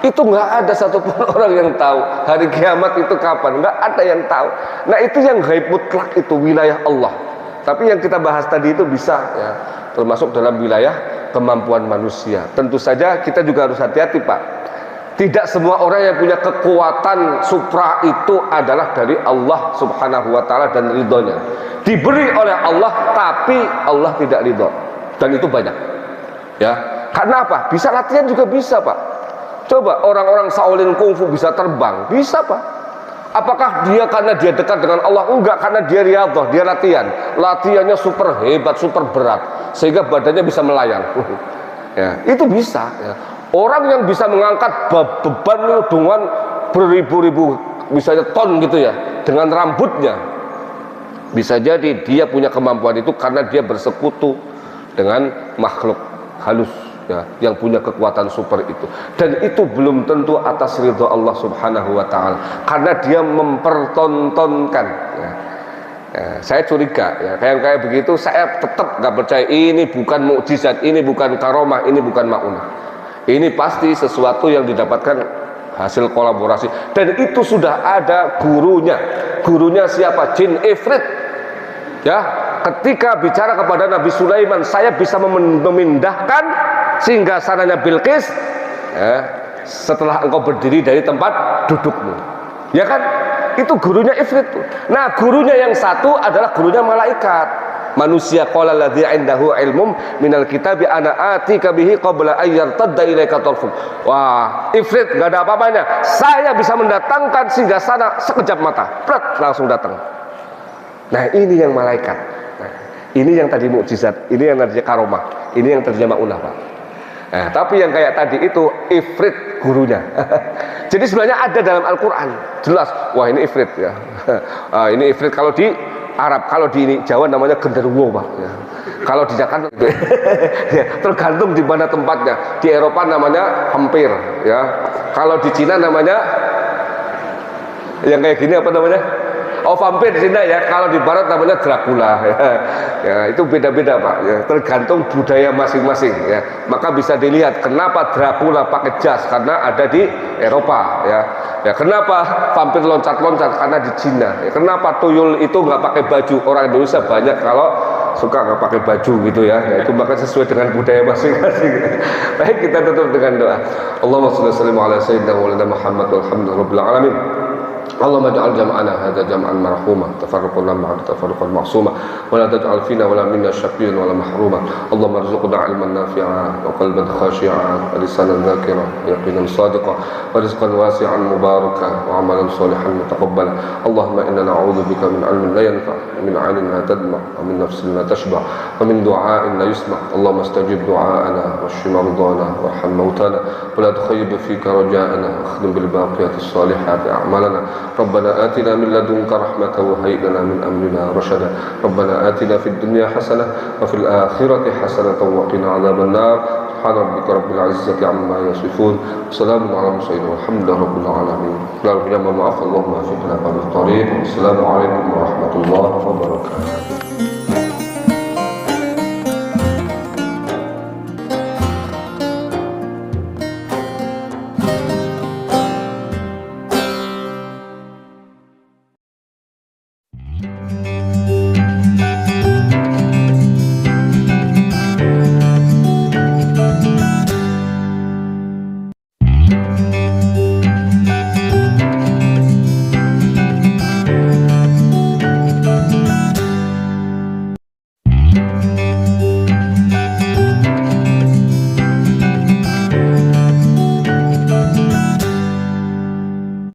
Itu nggak ada satupun orang yang tahu. Hari kiamat itu kapan, nggak ada yang tahu. Nah itu yang gaib mutlak, itu wilayah Allah. Tapi yang kita bahas tadi itu bisa ya, termasuk dalam wilayah kemampuan manusia. Tentu saja kita juga harus hati-hati Pak. Tidak semua orang yang punya kekuatan supra itu adalah dari Allah subhanahu wa ta'ala dan ridhonya. Diberi oleh Allah tapi Allah tidak ridho. Dan itu banyak ya. Karena apa? Bisa latihan juga bisa Pak. Coba orang-orang Shaolin Kungfu bisa terbang, bisa Pak. Apakah dia karena dia dekat dengan Allah? Enggak, karena dia riyadhah, dia latihan. Latihannya super hebat, super berat, sehingga badannya bisa melayang. Ya, itu bisa ya. Orang yang bisa mengangkat beban dengan beribu-ribu misalnya ton gitu ya, dengan rambutnya, bisa jadi dia punya kemampuan itu karena dia bersekutu dengan makhluk halus ya, yang punya kekuatan super itu. Dan itu belum tentu atas ridho Allah subhanahu wa ta'ala, karena dia mempertontonkan ya. Ya, saya curiga ya, kayak begitu saya tetap nggak percaya ini bukan mukjizat, ini bukan karomah, ini bukan maunah. Ini pasti sesuatu yang didapatkan hasil kolaborasi, dan itu sudah ada gurunya. Gurunya siapa? Jin Ifrit ya. Ketika bicara kepada Nabi Sulaiman, saya bisa memindahkan sehingga sananya Bilqis ya, setelah engkau berdiri dari tempat dudukmu, ya kan? Itu gurunya Ifrit. Nah gurunya yang satu adalah gurunya malaikat manusia. Qala alladzi 'indahu 'ilmum minal kitabi ana atika bihi qabla an yartadda ilaika tarfuk. Wah, Ifrit enggak ada apa-apanya. Saya bisa mendatangkan sehingga sana sekejap mata. Pret, langsung datang. Nah, ini yang malaikat. Nah, ini yang tadi mukjizat, ini yang tadi karomah, ini yang tadinya maunah, Pak. Nah, tapi yang kayak tadi itu Ifrit gurunya. Jadi sebenarnya ada dalam Al-Qur'an. Jelas, wah ini Ifrit ya. Ini Ifrit kalau di Arab, kalau di Jawa namanya genderuwo Pak ya. Kalau di Jakarta ya, tergantung di mana tempatnya. Di Eropa namanya hampir ya. Kalau di Cina namanya yang kayak gini apa namanya? Oh vampir di Cina ya. Kalau di Barat namanya Dracula ya. Ya itu beda-beda Pak ya. Tergantung budaya masing-masing ya. Maka bisa dilihat kenapa Dracula pakai jas, karena ada di Eropa ya. Ya kenapa vampir loncat-loncat, karena di Cina ya. Kenapa tuyul itu nggak pakai baju, orang Indonesia banyak kalau suka nggak pakai baju gitu ya. Ya itu maka sesuai dengan budaya masing-masing. Baik, kita tutup dengan doa. Allahumma shalli wa sallim ala sayyidina wa ala Muhammad walhamdulillahirabbil alamin. اللهم اجعل جمعنا هذا جمعا مرحوما تفرقنا بعد تفرقا معصوما ولا تجعل فينا ولا منا شقيا ولا محروما اللهم ارزقنا علما نافعا وقلبا خاشعا ولسانا ذاكرا ويقينا صادقا ورزقا واسعا مباركا وعملا صالحا متقبلا اللهم انا نعوذ بك من علم لا ينفع ومن عين لا تدمع ومن نفس لا تشبع ومن دعاء لا يسمع اللهم استجب دعاءنا واشف مرضانا وارحم موتانا ولا تخيب فيك رجاءنا واخدم بالباقيات الصالحات اعمالنا ربنا آتنا من لدنك رحمة وهيئ لنا من أمرنا رشدا ربنا آتنا في الدنيا حسنة وفي الآخرة حسنة وقنا عذاب النار سبحان ربك رب العزة عما يصفون وسلام على المرسلين والحمد لله رب العالمين. Maaf, Allahumma fiqna bil tariq. Wassalamu alaikum warahmatullahi wabarakatuh.